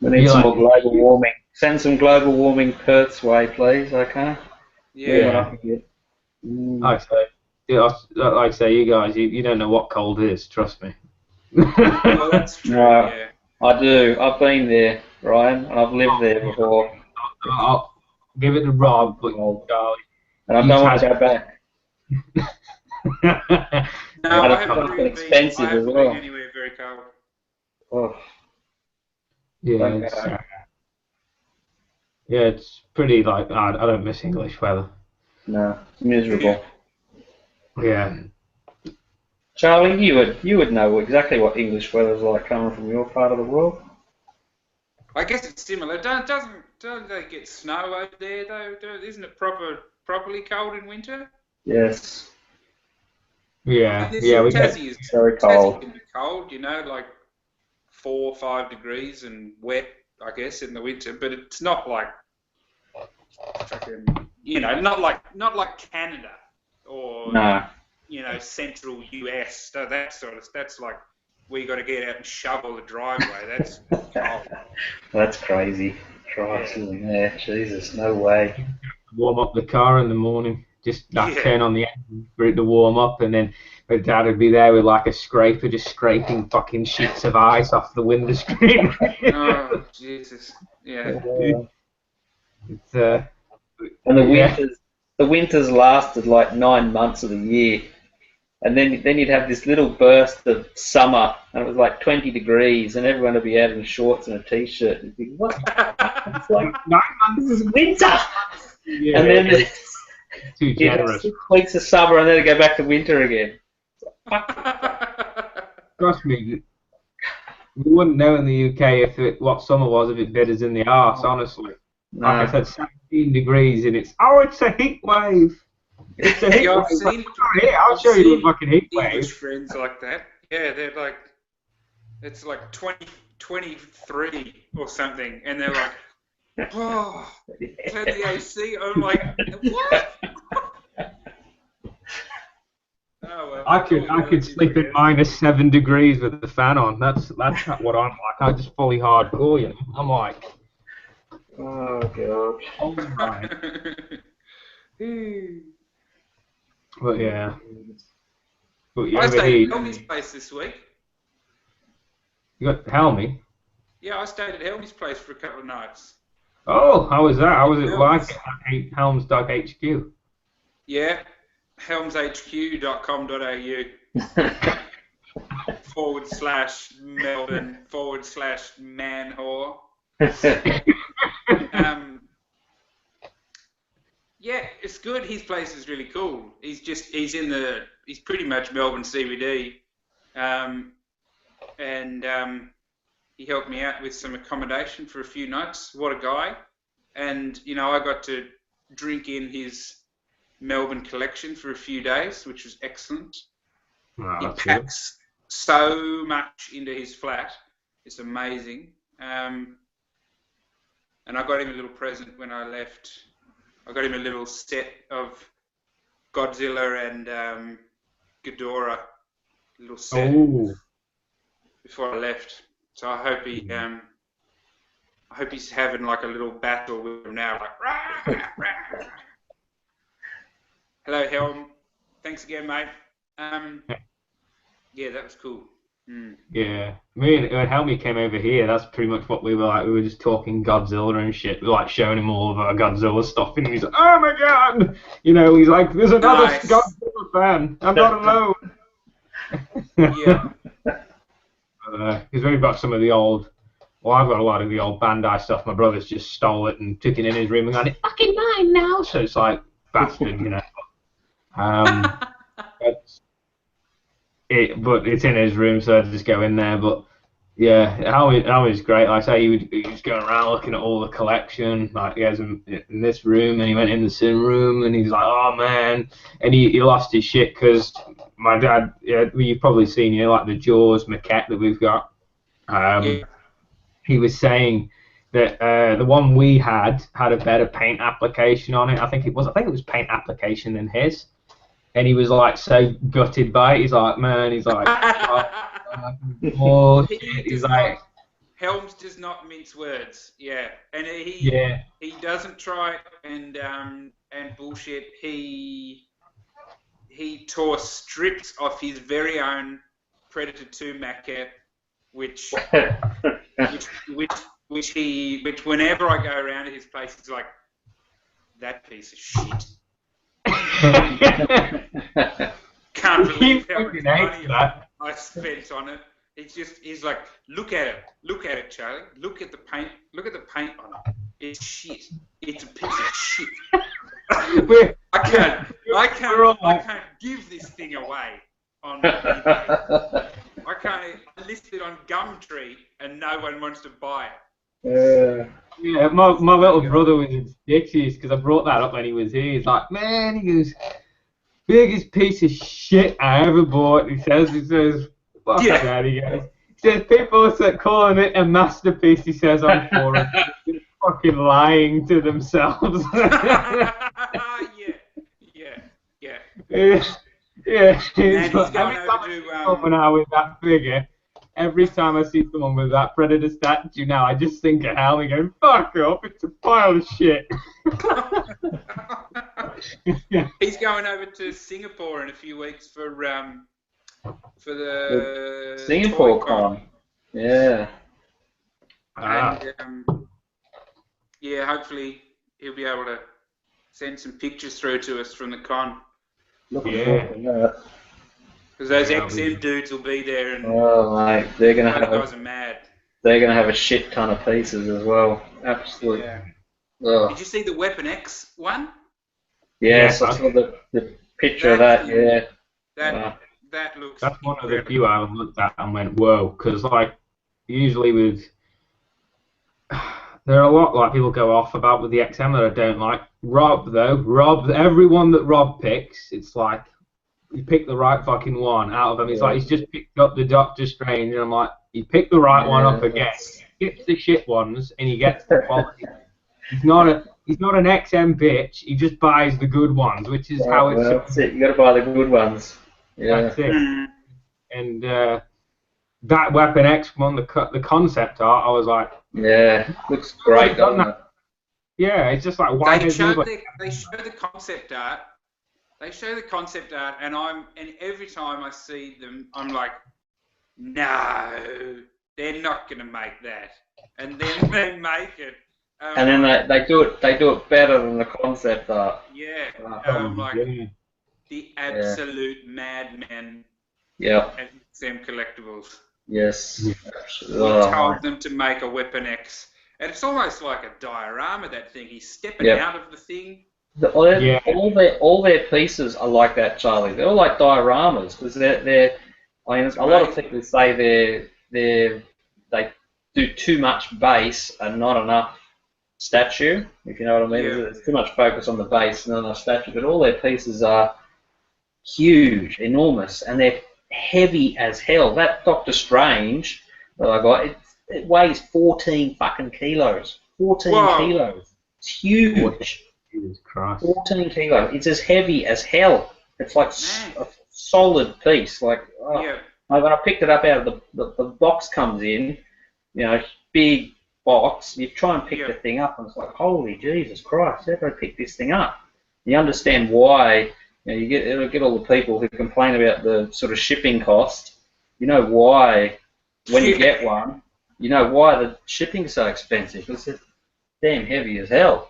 We need some more global warming. Send some global warming Perth's way, please, okay? Yeah. Like I say, you guys, you don't know what cold is, trust me. Well, that's true, yeah. I do. I've been there, Ryan, and I've lived there before. I'll give it to Rob, but Charlie. And I don't want to go back. No, I haven't really expensive as well. been anywhere very cold. Oh. Yeah, it's pretty like I don't miss English weather. No, it's miserable. Yeah. Charlie, you would know exactly what English weather's like coming from your part of the world. I guess it's similar. Don't they get snow over there though? Isn't it properly cold in winter? Yes. Yeah. We Tassie is very cold. Tassie can be cold, like 4 or 5 degrees and wet, I guess, in the winter. But it's not like fucking, not like Canada or central US. So that's like we got to get out and shovel the driveway. That's cold. That's crazy. Yeah, Jesus, no way. Warm up the car in the morning. Just turn on the engine for it to warm up, and then my dad would be there with like a scraper, just scraping fucking sheets of ice off the window screen. Oh Jesus! Yeah. It's and the winters lasted like 9 months of the year, and then you'd have this little burst of summer, and it was like 20 degrees, and everyone would be out in shorts and a t-shirt. And you'd think, what? It's like 9 months is winter. Yeah, and then too generous. 6 weeks of summer, and then go back to winter again. Trust me, we wouldn't know in the UK what summer was if it bit us in the arse, honestly. No. Like I said, 17 degrees and it's a heat wave. It's a heat wave. I'll show you a fucking heat wave. English friends like that. Yeah, they're like, it's like 23 or something, and they're like, oh, turn the AC. I'm like, what? Oh, well, I could sleep in -7 degrees with the fan on. That's not what I'm like. I'm just fully hardcore, you know. I'm like, oh god. Oh my. But yeah. I stayed at Helmy's place this week. You got Helmy? Yeah, I stayed at Helmy's place for a couple of nights. Oh, how was that? How was it like at Helm's Dog HQ? Yeah, helmshq.com.au /Melbourne/man whore. Yeah, it's good. His place is really cool. He's pretty much Melbourne CBD, and he helped me out with some accommodation for a few nights. What a guy! And you know, I got to drink in his Melbourne collection for a few days, which was excellent. Oh, he packs so much into his flat; it's amazing. And I got him a little present when I left. I got him a little set of Godzilla and Ghidorah, little set before I left. So I hope he's having like a little battle with him now, like rah, rah, rah. Hello, Helm. Thanks again, mate. Yeah, that was cool. Yeah, when Helmy came over here, that's pretty much what we were like. We were just talking Godzilla and shit. We were like showing him all of our Godzilla stuff, and he's like, "Oh my god!" You know, he's like, "There's another Godzilla fan. I'm not alone." Yeah. Because we've got some of the old. Well, I've got a lot of the old Bandai stuff. My brother's just stole it and took it in his room and gone, "It's fucking mine now." So it's like bastard, you know. But it's in his room, so I just go in there. But yeah, Howie's great. Like I say, he was going around looking at all the collection. Like he has in this room, and he went in the sim room, and he's like, "Oh man!" And he lost his shit because my dad. Yeah, you've probably seen like the Jaws maquette that we've got. He was saying that the one we had a better paint application on it. I think it was paint application than his. And he was like so gutted by it. He's like, man, he's like, oh, he's like, Helms does not mince words. Yeah, and he doesn't try and bullshit. He tore strips off his very own Predator 2 maquette, which whenever I go around to his place, he's like, that piece of shit. Can't believe how much money I spent on it. He's like, look at it, Charlie. Look at the paint on it. It's shit. It's a piece of shit. I can't give this thing away on eBay. I list it on Gumtree and no one wants to buy it. Yeah, my little brother was in stitches because I brought that up when he was here. He's like, man, he goes, biggest piece of shit I ever bought. He says, fuck that, he goes. He says, people are calling it a masterpiece, he says, on forum. They're fucking lying to themselves. Yeah. And he's going over to someone out with that figure. Every time I see someone with that Predator statue now, I just think of Hal and go, fuck off, it's a pile of shit. He's going over to Singapore in a few weeks for the Singapore Con. Yeah. And hopefully he'll be able to send some pictures through to us from the con. Because those XM dudes will be there, and mate, they're gonna have. Guys are mad. They're gonna have a shit ton of pieces as well. Absolutely. Yeah. Oh. Did you see the Weapon X one? Yes, I saw the picture of that. That looks. That's one of the few I looked at and went, whoa, because like usually with there are a lot like people go off about with the XM that I don't like. Rob, everyone that Rob picks, it's like you pick the right fucking one out of them. It's like he's just picked up the Doctor Strange, and I'm like, he picked the right one up again. He gets the shit ones, and he gets the quality. He's not an XM bitch. He just buys the good ones, which is how it's. That's it. You got to buy the good ones. Yeah. That's it. And that Weapon X one, the concept art, I was like, yeah, looks great, doesn't it? Yeah, it's just like why they show the concept art. They show the concept art, and every time I see them, I'm like, no, they're not gonna make that, and then they make it. And then they do it better than the concept art. Yeah, the absolute madmen. Yeah. At XM Collectibles. Yes. We told them to make a Weapon X, and it's almost like a diorama. That thing, he's stepping out of the thing. All their pieces are like that, Charlie. They're all like dioramas because they're. I mean, a lot of people say they do too much base and not enough statue. If you know what I mean, there's too much focus on the base and not enough statue. But all their pieces are huge, enormous, and they're heavy as hell. That Doctor Strange that I got, it weighs 14 fucking kilos. 14 kilos. It's huge. Jesus Christ. 14 kilos. It's as heavy as hell. It's like a solid piece. Like, when I picked it up out of the box comes in, big box. You try and pick the thing up, and it's like, holy Jesus Christ, how do I pick this thing up? You understand why. You get all the people who complain about the sort of shipping cost. You know why, when you get one, you know why the shipping's so expensive. Because it's damn heavy as hell.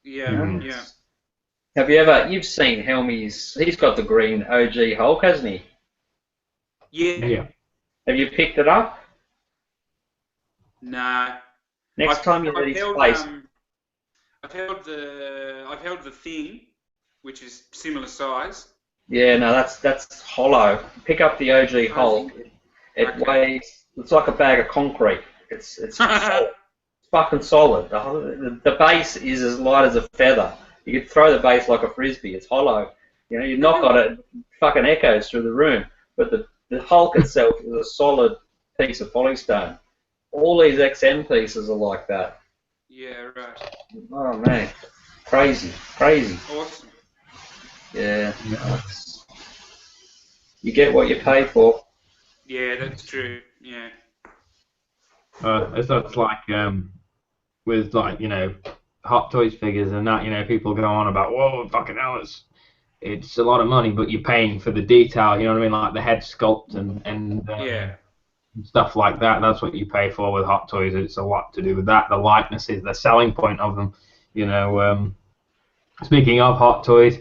Yeah. Have you've seen Helmy's, he's got the green OG Hulk, hasn't he? Yeah. Have you picked it up? No. Next time you're at his place. I've held the Thing, which is similar size. Yeah, no, that's hollow. Pick up the OG Hulk. It weighs. It's like a bag of concrete. It's solid. It's fucking solid. The base is as light as a feather. You could throw the base like a frisbee. It's hollow. You knock on it, fucking echoes through the room. But the Hulk itself is a solid piece of polystone. All these XM pieces are like that. Yeah, right. Oh man, crazy. Awesome. Yeah. You get what you pay for. Yeah, that's true. Yeah. It's like with Hot Toys figures and that, people go on about, whoa, fucking hell, it's a lot of money, but you're paying for the detail, you know what I mean, like the head sculpt and stuff like that. That's what you pay for with Hot Toys. It's a lot to do with that. The likeness is the selling point of them. Speaking of Hot Toys,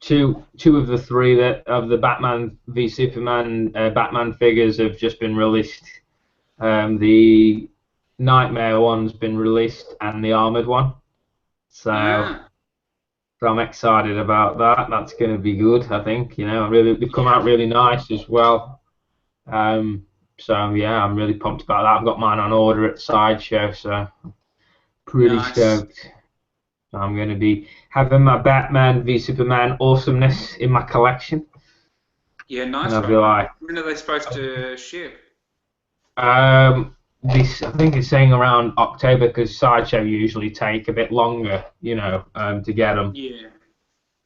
two of the three of the Batman v Superman Batman figures have just been released. The Nightmare one's been released and the Armored one. So I'm excited about that. That's going to be good, I think. They've come out really nice as well. So yeah, I'm really pumped about that. I've got mine on order at Sideshow, so pretty stoked. So I'm going to be having my Batman v Superman awesomeness in my collection. Yeah, nice. And I'll be like, when are they supposed to ship? I think it's saying around October because Sideshow usually take a bit longer, to get them. Yeah.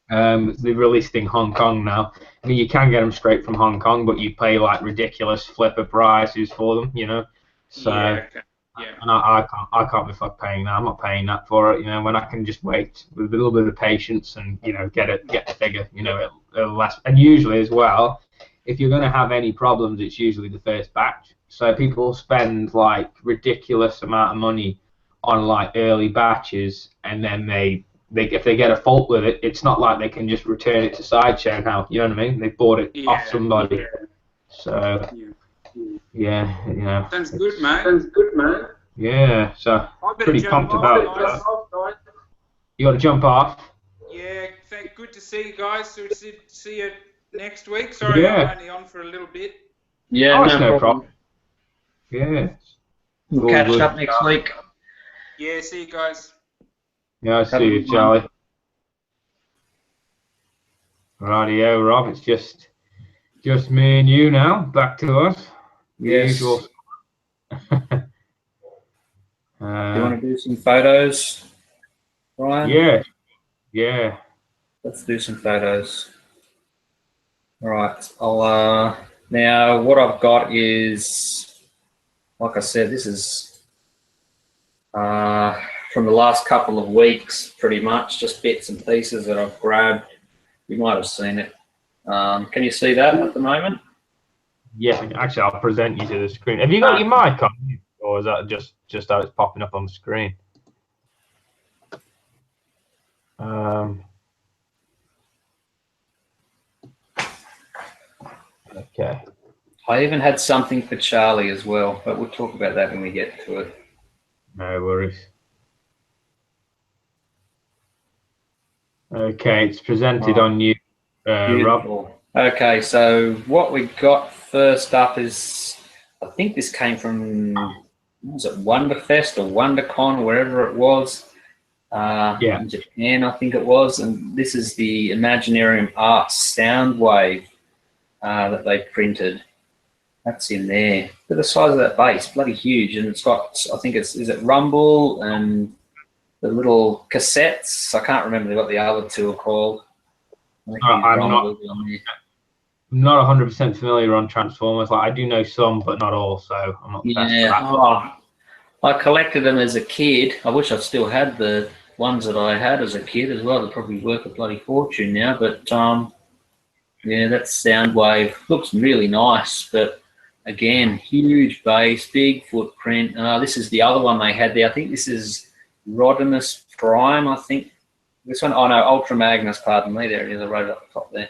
They're released in Hong Kong now. I mean, you can get them straight from Hong Kong, but you pay like ridiculous flipper prices for them, So, and I can't be fucked paying that. I'm not paying that for it, when I can just wait with a little bit of patience and get the figure, it'll last. And usually as well, if you're going to have any problems, it's usually the first batch. So people spend like ridiculous amount of money on like early batches, and then if they get a fault with it, it's not like they can just return it to Sideshow now. You know what I mean? They bought it off somebody. Yeah. So yeah. Sounds good, man. Yeah. So pretty pumped about that. You got to jump off. Yeah. Good to see you guys. So see you next week. Sorry, I'm only on for a little bit. Yeah, no problem. Yeah. We'll catch up next week. Yeah, see you guys. Yeah, I see you, Charlie. Rightio, Rob. It's just me and you now. Back to us. The usual. Do you want to do some photos, Ryan? Yeah. Let's do some photos. All right. I'll now what I've got is, like I said, this is from the last couple of weeks, pretty much, just bits and pieces that I've grabbed. You might have seen it. Can you see that at the moment? Yeah, actually, I'll present you to the screen. Have you got your mic on, or is that just how it's popping up on the screen? Okay. I even had something for Charlie as well, but we'll talk about that when we get to it. No worries. Okay, it's presented on you, Rob. Okay, so what we got first up is, I think this came from, was it Wonderfest or WonderCon, wherever it was, in Japan, I think it was, and this is the Imaginarium Arts Soundwave that they printed. That's in there. Look at the size of that base, bloody huge, and it's got, I think it's, is it Rumble and the little cassettes? I can't remember what the other two are called. I'm not 100% familiar on Transformers. Like, I do know some, but not all, so I'm not the best for that. I collected them as a kid. I wish I still had the ones that I had as a kid as well. They're probably worth a bloody fortune now, but yeah, that Soundwave looks really nice, but again, huge base, big footprint. This is the other one they had there. I think this is Rodimus Prime, I think. This one, oh no, Ultra Magnus, pardon me. There it is, I wrote it up the top there.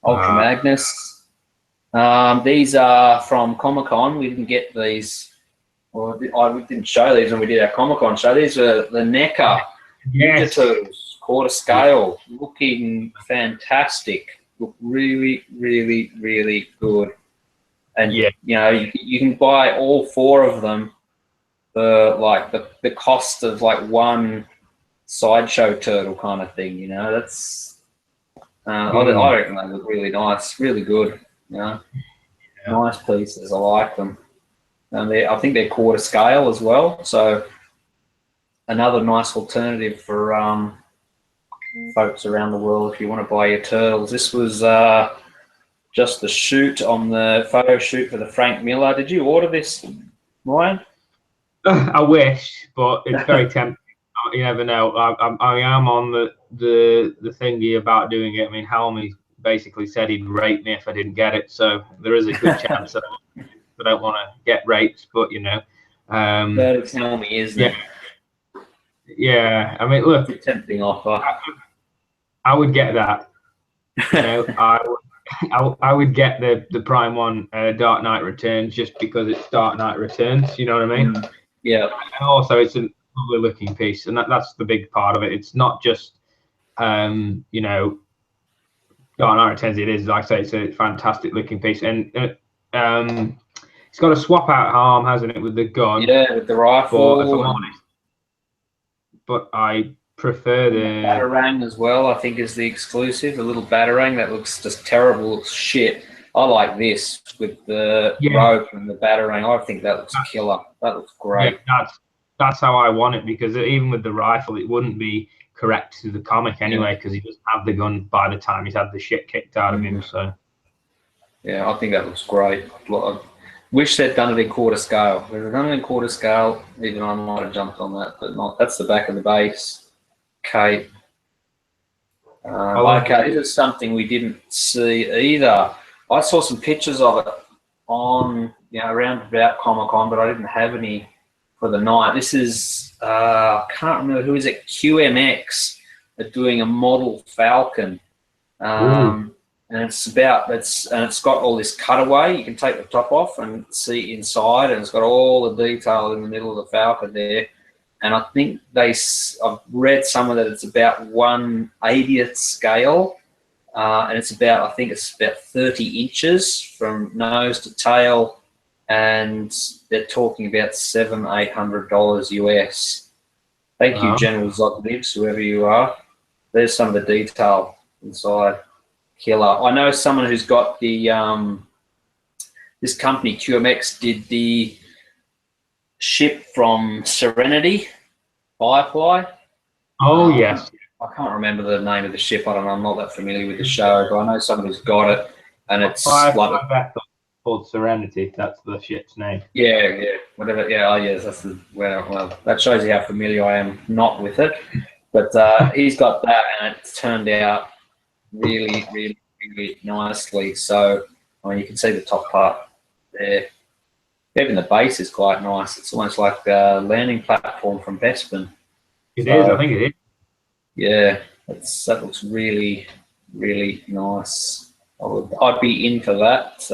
Ultra Magnus. These are from Comic-Con. We didn't get these, or I didn't show these when we did our Comic-Con show. These are the NECA Ninja Turtles, quarter scale, looking fantastic. Look really, really, really good. And you know, you can buy all four of them for like the cost of like one Sideshow turtle kind of thing. You know, that's I reckon they look really nice, really good. You know, nice pieces. I like them, and I think they're quarter scale as well. So another nice alternative for folks around the world if you want to buy your turtles. This was just the shoot on the photo shoot for the Frank Miller. Did you order this, Ryan? I wish, but it's very tempting. You never know. I am on the thingy about doing it. I mean, Helmy basically said he'd rate me if I didn't get it, so there is a good chance that I don't want to get raped. But you know, that is Helmy, isn't it? Yeah. I mean, look, it's a tempting offer. I would get that. You know, I would get the Prime one, Dark Knight Returns, just because it's Dark Knight Returns. You know what I mean? Yeah. And also, it's a lovely looking piece, and that's the big part of it. It's not just, you know, Dark Knight Returns. It is, like I say, it's a fantastic looking piece, and it's got a swap out arm, hasn't it, with the gun? Yeah, with the rifle. But if I'm honest, but I prefer the Batarang as well. I think is the exclusive. The little Batarang that looks just terrible, looks shit. I like this with the rope and the Batarang. I think that looks killer. That looks great. Yeah, that's how I want it, because even with the rifle, it wouldn't be correct to the comic anyway, because he doesn't have the gun by the time he's had the shit kicked out of him. So yeah, I think that looks great. I wish they'd done it in quarter scale. If they'd done it in quarter scale, even I might have jumped on that, but not. That's the back of the base. Okay. Okay, this is something we didn't see either. I saw some pictures of it on, you know, around about Comic-Con, but I didn't have any for the night. This is, I can't remember, who is it? QMX are doing a model Falcon. And it's got all this cutaway. You can take the top off and see inside, and it's got all the detail in the middle of the Falcon there. And I think I've read somewhere that it's about 1/80th scale, and I think it's about 30 inches from nose to tail, and they're talking about $700-800 US. Thank you, General Zodnibs, whoever you are. There's some of the detail inside. Killer. I know someone who's got the this company QMX did the ship from Serenity, Firefly. Oh yes. I can't remember the name of the ship. I don't know. I'm not that familiar with the show, but I know someone who's got it, and it's like called Serenity. That's the ship's name. Yeah, whatever. Yeah, oh yes, that's the well. That shows you how familiar I am not with it. But he's got that, and it's turned out really, really, really nicely. So I mean, you can see the top part there. Even the base is quite nice. It's almost like a landing platform from Bespin. It is. I think it is. Yeah, that looks really, really nice. I'd be in for that,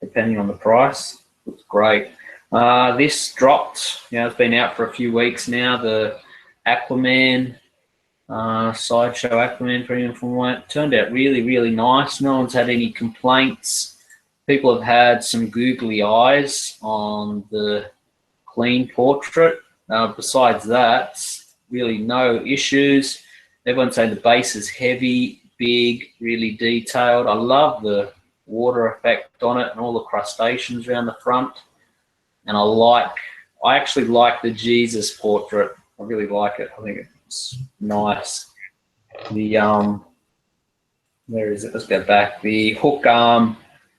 depending on the price. Looks great. This dropped. It's been out for a few weeks now. The Aquaman, Sideshow Aquaman premium format turned out really, really nice. No one's had any complaints. People have had some googly eyes on the clean portrait. Besides that, really no issues. Everyone's saying the base is heavy, big, really detailed. I love the water effect on it and all the crustaceans around the front. And I actually like the Jesus portrait. I really like it. I think it's nice. Where is it? Let's go back. The hook arm,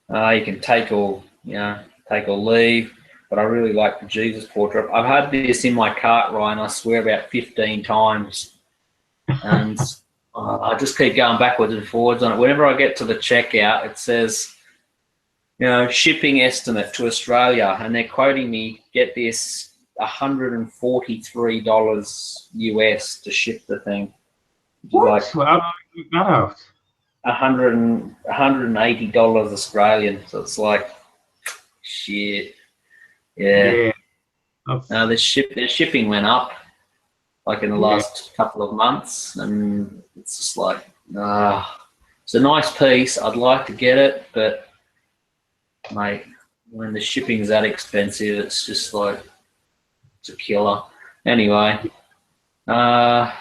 you can take or leave. But I really like the Jesus portrait. I've had this in my cart, Ryan, I swear about 15 times. And I just keep going backwards and forwards on it. Whenever I get to the checkout, it says, shipping estimate to Australia. And they're quoting me, get this, $143 US to ship the thing. What? How did you out? $180 Australian. So it's like, shit. Yeah. The shipping went up like in the last couple of months, and it's just like, it's a nice piece. I'd like to get it, but mate, when the shipping's that expensive, it's just like, it's a killer. Anyway, Black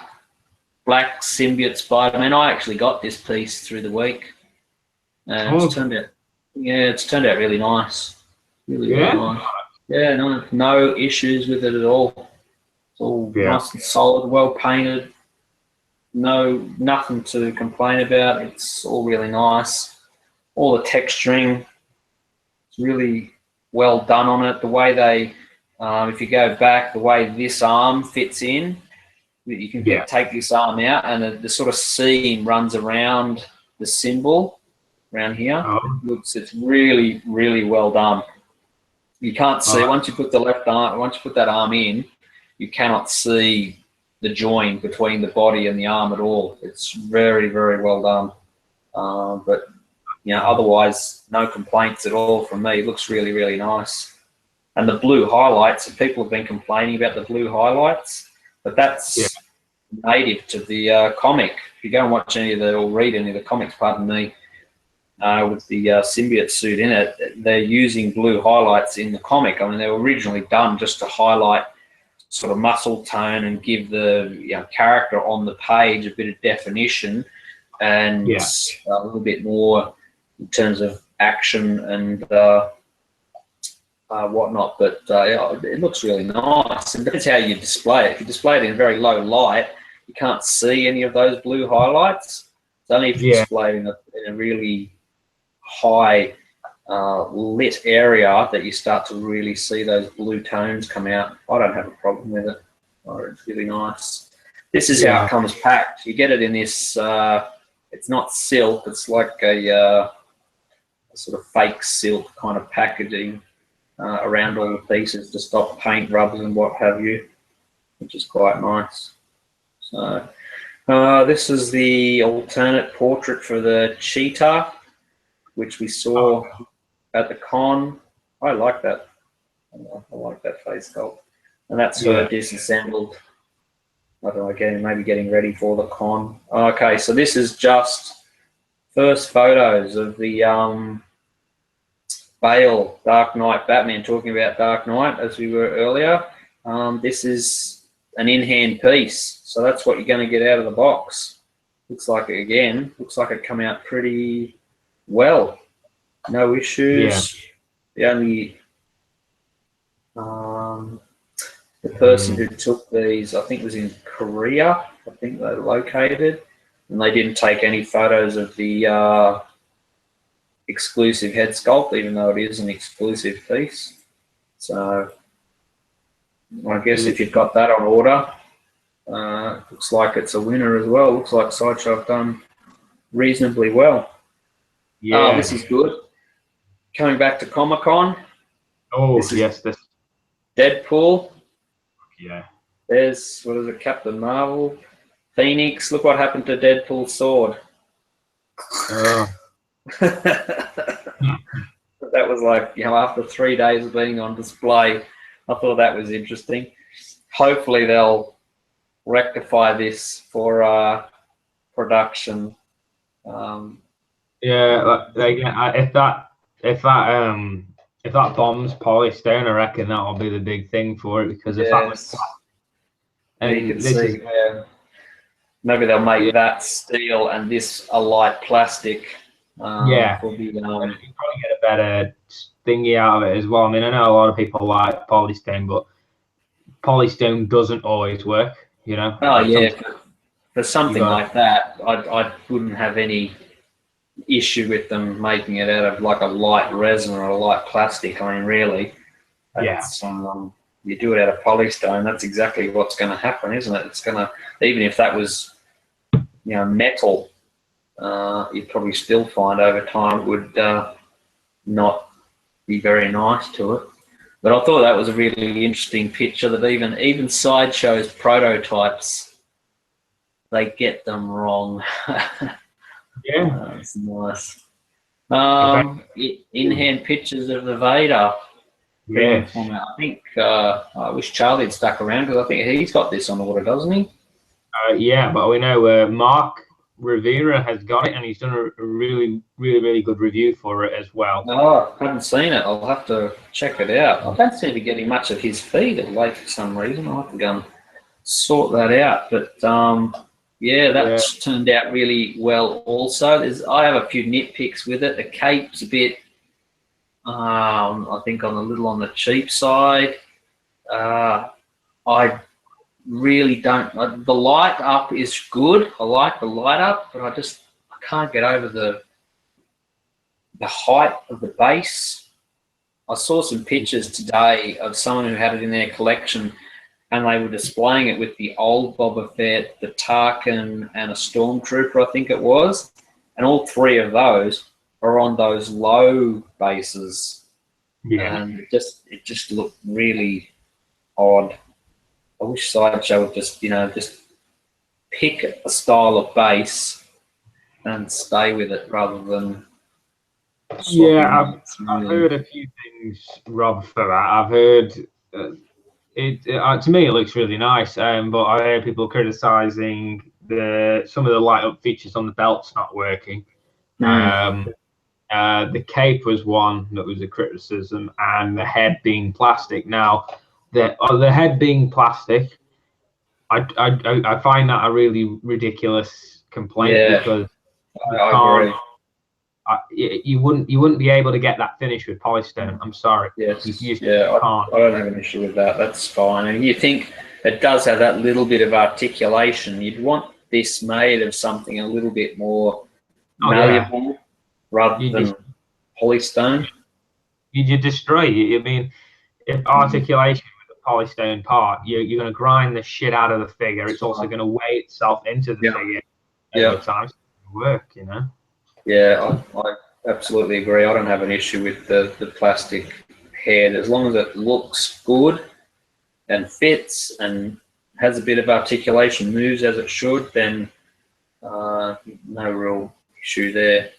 Symbiote Spider-Man. I actually got this piece through the week, and it's turned out really nice. Really nice. Yeah, no issues with it at all. It's all nice and solid, well painted. Nothing to complain about. It's all really nice. All the texturing, it's really well done on it. The way they, if you go back, the way this arm fits in, you can take this arm out, and the sort of seam runs around the symbol around here. It's really, really well done. You can't see once you put that arm in, you cannot see the join between the body and the arm at all. It's very, very well done. But otherwise, no complaints at all from me. It looks really, really nice. And the blue highlights, people have been complaining about the blue highlights, but that's native to the comic. If you go and watch or read any of the comics, pardon me, with the symbiote suit in it, they're using blue highlights in the comic. I mean, they were originally done just to highlight sort of muscle tone and give the character on the page a bit of definition and a little bit more in terms of action and whatnot. But it looks really nice, and that's how you display it. If you display it in very low light, you can't see any of those blue highlights. It's only if you display it in a really high lit area that you start to really see those blue tones come out. I don't have a problem with it. It's really nice. This is how it comes packed. You get it in this, it's not silk, it's like a sort of fake silk kind of packaging around all the pieces to stop paint rubs and what have you, which is quite nice. So this is the alternate portrait for the cheetah, which we saw at the con. I like that. I like that face sculpt. And that's sort of disassembled. I don't know, maybe getting ready for the con. Okay, so this is just first photos of the Bale, Dark Knight, Batman, talking about Dark Knight as we were earlier. This is an in-hand piece, so that's what you're going to get out of the box. Looks like it come out pretty well. No issues. Yeah. The only the person who took these, I think, was in Korea. I think they're located, and they didn't take any photos of the exclusive head sculpt, even though it is an exclusive piece. So I guess if you've got that on order, looks like it's a winner as well. Looks like Sideshow have done reasonably well. Yeah, this is good. Coming back to Comic-Con. Oh, this Deadpool. Yeah. There's, what is it, Captain Marvel. Phoenix. Look what happened to Deadpool's sword. Oh. That was like, after 3 days of being on display, I thought that was interesting. Hopefully they'll rectify this for production. If that bombs polystone, I reckon that'll be the big thing for it, because if that was, and you can see maybe they'll make that steel and this a light plastic. You probably get a better thingy out of it as well. I mean, I know a lot of people like polystone, but polystone doesn't always work, Oh yeah, for something like that, I wouldn't have any issue with them making it out of like a light resin or a light plastic. I mean, really, you do it out of polystone, that's exactly what's going to happen, isn't it? It's going to, even if that was, metal, you'd probably still find over time it would not be very nice to it. But I thought that was a really interesting picture, that even Sideshow's prototypes, they get them wrong. Yeah. That's nice. In-hand pictures of the Vader. Yeah. I think I wish Charlie had stuck around, because I think he's got this on order, doesn't he? Yeah, but we know Mark Rivera has got it, and he's done a really, really, really good review for it as well. Oh, I haven't seen it. I'll have to check it out. I don't seem to be getting much of his feed of late for some reason. I'll have to go and sort that out. But that's turned out really well also. I have a few nitpicks with it. The cape's a bit, I think, on the cheap side. I really don't. The light up is good. I like the light up, but I can't get over the height of the base. I saw some pictures today of someone who had it in their collection, and they were displaying it with the old Boba Fett, the Tarkin, and a Stormtrooper, I think it was, and all three of those are on those low bases. Yeah. And it just looked really odd. I wish Sideshow would just pick a style of base and stay with it rather than. Yeah, I've heard a few things, Rob, for that. I've heard to me it looks really nice, but I heard people criticising some of the light up features on the belts not working. The cape was one that was a criticism, and the head being plastic. Now, the head being plastic, I find that a really ridiculous complaint, because I agree. You wouldn't be able to get that finish with polystone. I'm sorry. Yes. You can't. I don't have an issue with that. That's fine. And you think it does have that little bit of articulation. You'd want this made of something a little bit more malleable rather than polystone. You destroy it. I mean, if articulation with the polystone part, you're going to grind the shit out of the figure. It's also going to weigh itself into the figure every time. It's going to work, Yeah, I absolutely agree. I don't have an issue with the plastic head. As long as it looks good and fits and has a bit of articulation, moves as it should, then no real issue there.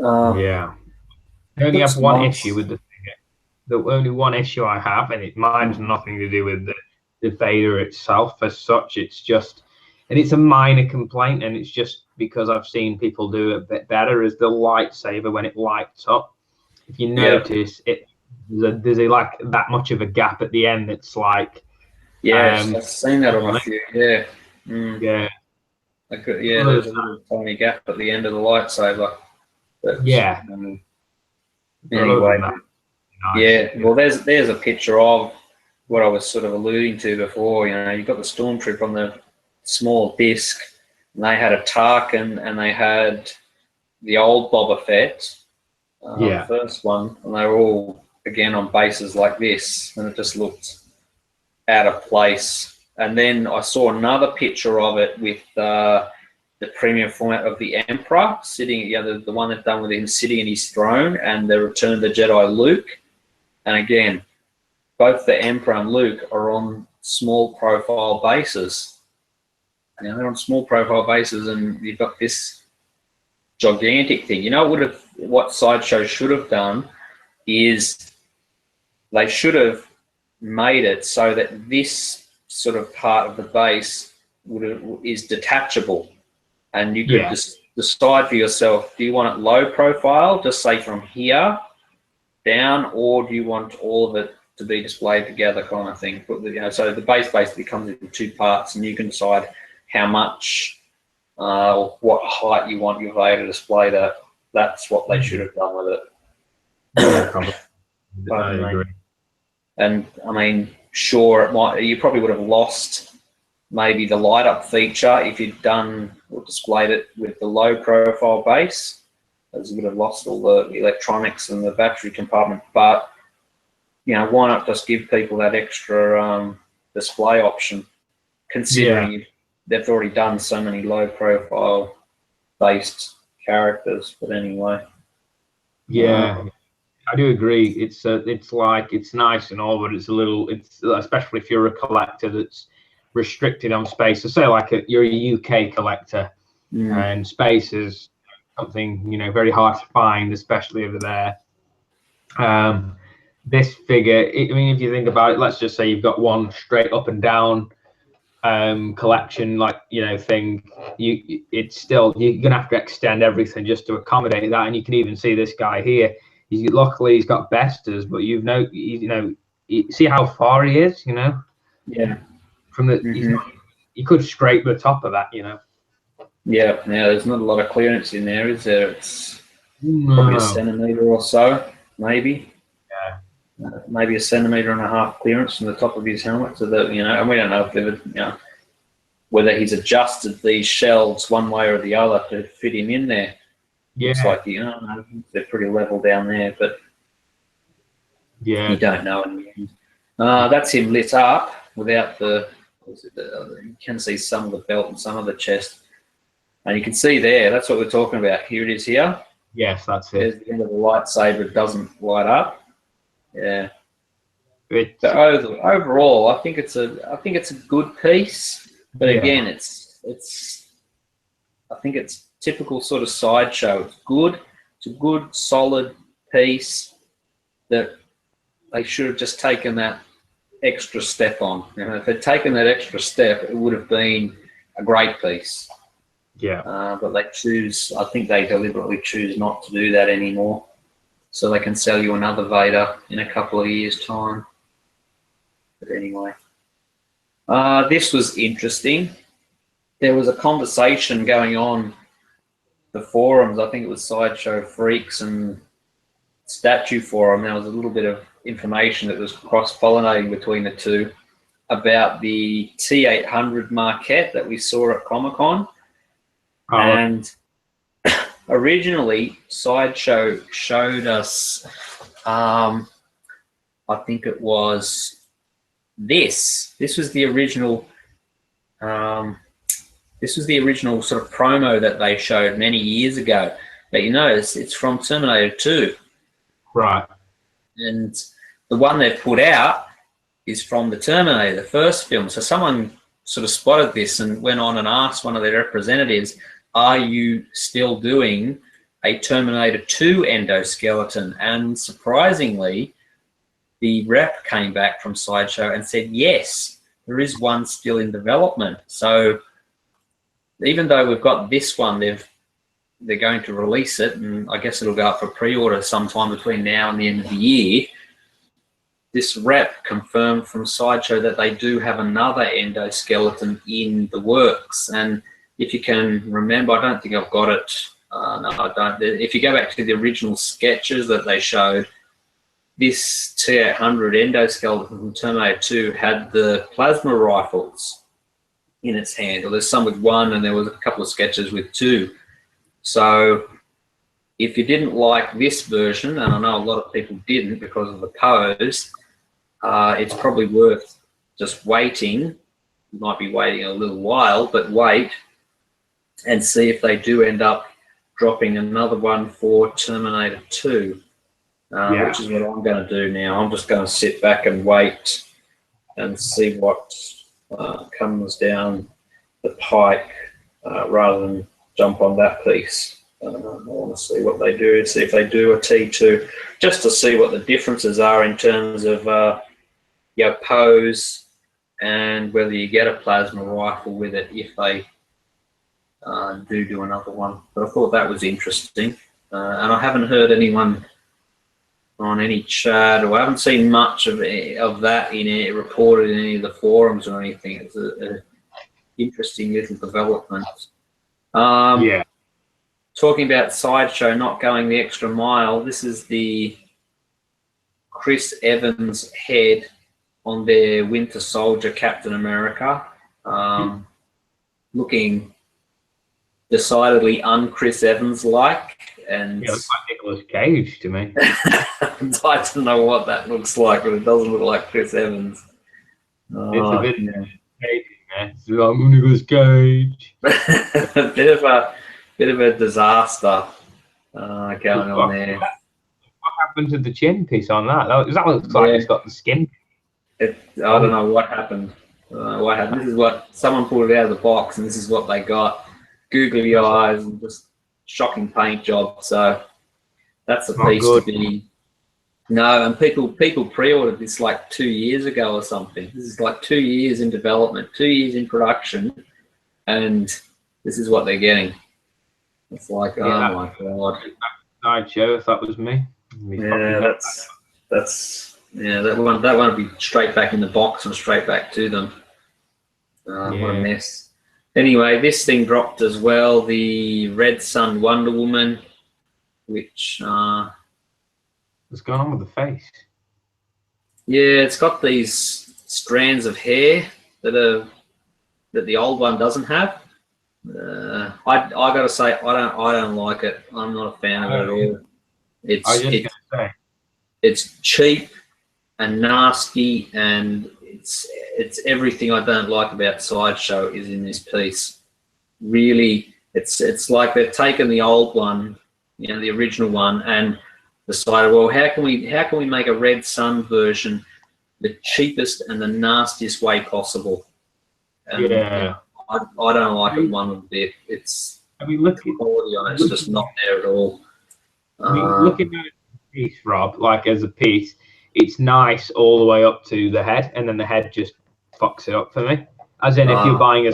I only have one issue with the figure. The only one issue I have, and mine's nothing to do with the Vader itself as such. It's just, and it's a minor complaint, and it's just because I've seen people do it a bit better, is the lightsaber when it lights up. if you notice, there's like that much of a gap at the end. That's like, I've seen that on a few. Yeah, yeah, there's a little tiny gap at the end of the lightsaber. But, yeah. Anyway, nice. Yeah. Well, there's a picture of what I was sort of alluding to before. You know, you've got the Stormtrooper on the small disc, and they had a Tarkin, and they had the old Boba Fett, the first one, and they were all again on bases like this, and it just looked out of place. And then I saw another picture of it with the premium format of the Emperor sitting, the one they've done with him sitting in his throne, and the Return of the Jedi Luke. And again, both the Emperor and Luke are on small profile bases. Now they're on small profile bases, and you've got this gigantic thing. You know what Sideshow should have done is they should have made it so that this sort of part of the base is detachable, and you could just decide for yourself: do you want it low profile, just say from here down, or do you want all of it to be displayed together, kind of thing? So the base basically comes into two parts, and you can decide how much or what height you want your Vader display that. That's what they should have done with it. I agree. And I mean, sure, you probably would have lost maybe the light up feature if you'd done or displayed it with the low profile base, as you would have lost all the electronics and the battery compartment. But you know, why not just give people that extra display option, considering they've already done so many low profile based characters. But anyway, I do agree. It's nice and all, but it's especially if you're a collector that's restricted on space. So say like you're a UK collector, and space is something very hard to find, especially over there. This figure, I mean, if you think about it, let's just say you've got one straight up and down collection thing. It's still, you're gonna have to extend everything just to accommodate that. And you can even see this guy here. Luckily he's got besters, but you see how far he is. From the you could scrape the top of that. Yeah. Now there's not a lot of clearance in there, is there? It's probably a centimetre or so, maybe. Maybe 1.5 centimetres clearance from the top of his helmet to the, and we don't know if they've, whether he's adjusted these shelves one way or the other to fit him in there. It's like, they're pretty level down there, but you don't know in the end. That's him lit up without you can see some of the belt and some of the chest. And you can see there, that's what we're talking about. Here it is here. Yes, that's it. There's the end of the lightsaber, it doesn't light up. Yeah. But overall, I think it's a good piece. But again, I think it's typical sort of Sideshow. It's good. It's a good, solid piece that they should have just taken that extra step on. If they'd taken that extra step, it would have been a great piece. Yeah. But I think they deliberately choose not to do that anymore, so they can sell you another Vader in a couple of years' time. But anyway, this was interesting. There was a conversation going on the forums. I think it was Sideshow Freaks and Statue Forum. There was a little bit of information that was cross-pollinating between the two about the T800 Marquette that we saw at Comic-Con. And originally, Sideshow showed us, I think it was this. This was the original. This was the original sort of promo that they showed many years ago. But you notice it's from Terminator 2. Right. And the one they've put out is from the Terminator, the first film. So someone sort of spotted this and went on and asked one of their representatives, are you still doing a Terminator 2 endoskeleton? And surprisingly, the rep came back from Sideshow and said, yes, there is one still in development. So even though we've got this one, they've they're going to release it, and I guess it'll go up for pre-order sometime between now and the end of the year. This rep confirmed from Sideshow that they do have another endoskeleton in the works. And if you can remember, I don't think I've got it. No, I don't. If you go back to the original sketches that they showed, this T-800 endoskeleton from Terminator 2 had the plasma rifles in its hand. Or there's some with one, and there was a couple of sketches with two. So if you didn't like this version, and I know a lot of people didn't because of the pose, it's probably worth just waiting. You might be waiting a little while, but wait and see if they do end up dropping another one for Terminator 2, which is what I'm going to do now. I'm just going to sit back and wait and see what comes down the pike rather than jump on that piece. I want to see what they do, see if they do a T2, just to see what the differences are in terms of your pose and whether you get a plasma rifle with it if they do another one. But I thought that was interesting, and I haven't heard anyone on any chat, or I haven't seen much of that in it reported in any of the forums or anything. It's an interesting little development. Talking about Sideshow not going the extra mile, this is the Chris Evans head on their Winter Soldier Captain America, looking decidedly un-Chris Evans-like. And it looks like Nicolas Cage to me. I don't know what that looks like, but it doesn't look like Chris Evans. It's a bit Cage, man. It's like Nicolas Cage. A bit of a disaster going on there. What happened to the chin piece on that? That looks like it's got the skin. I don't know what happened. What happened? This is what someone pulled it out of the box, and this is what they got. Googly eyes and just shocking paint job. So that's a piece to be. No, and people pre-ordered this like 2 years ago or something. This is like 2 years in development, 2 years in production, and this is what they're getting. It's like, oh my god. Sideshow, if that was me. Yeah, that one would be straight back in the box and straight back to them. What a mess. Anyway, this thing dropped as well, the Red Sun Wonder Woman, which what's going on with the face? Yeah, it's got these strands of hair that the old one doesn't have. I gotta say, I don't like it. I'm not a fan of it at all. It's cheap and nasty, and it's everything I don't like about Sideshow is in this piece. Really, it's like they've taken the old one, the original one, and decided, well, how can we make a Red Sun version the cheapest and the nastiest way possible? And, I don't like it one bit. It's the quality on it's just not there at all. Looking at a piece, Rob, like as a piece, it's nice all the way up to the head, and then the head just fucks it up for me. As in, if you're buying a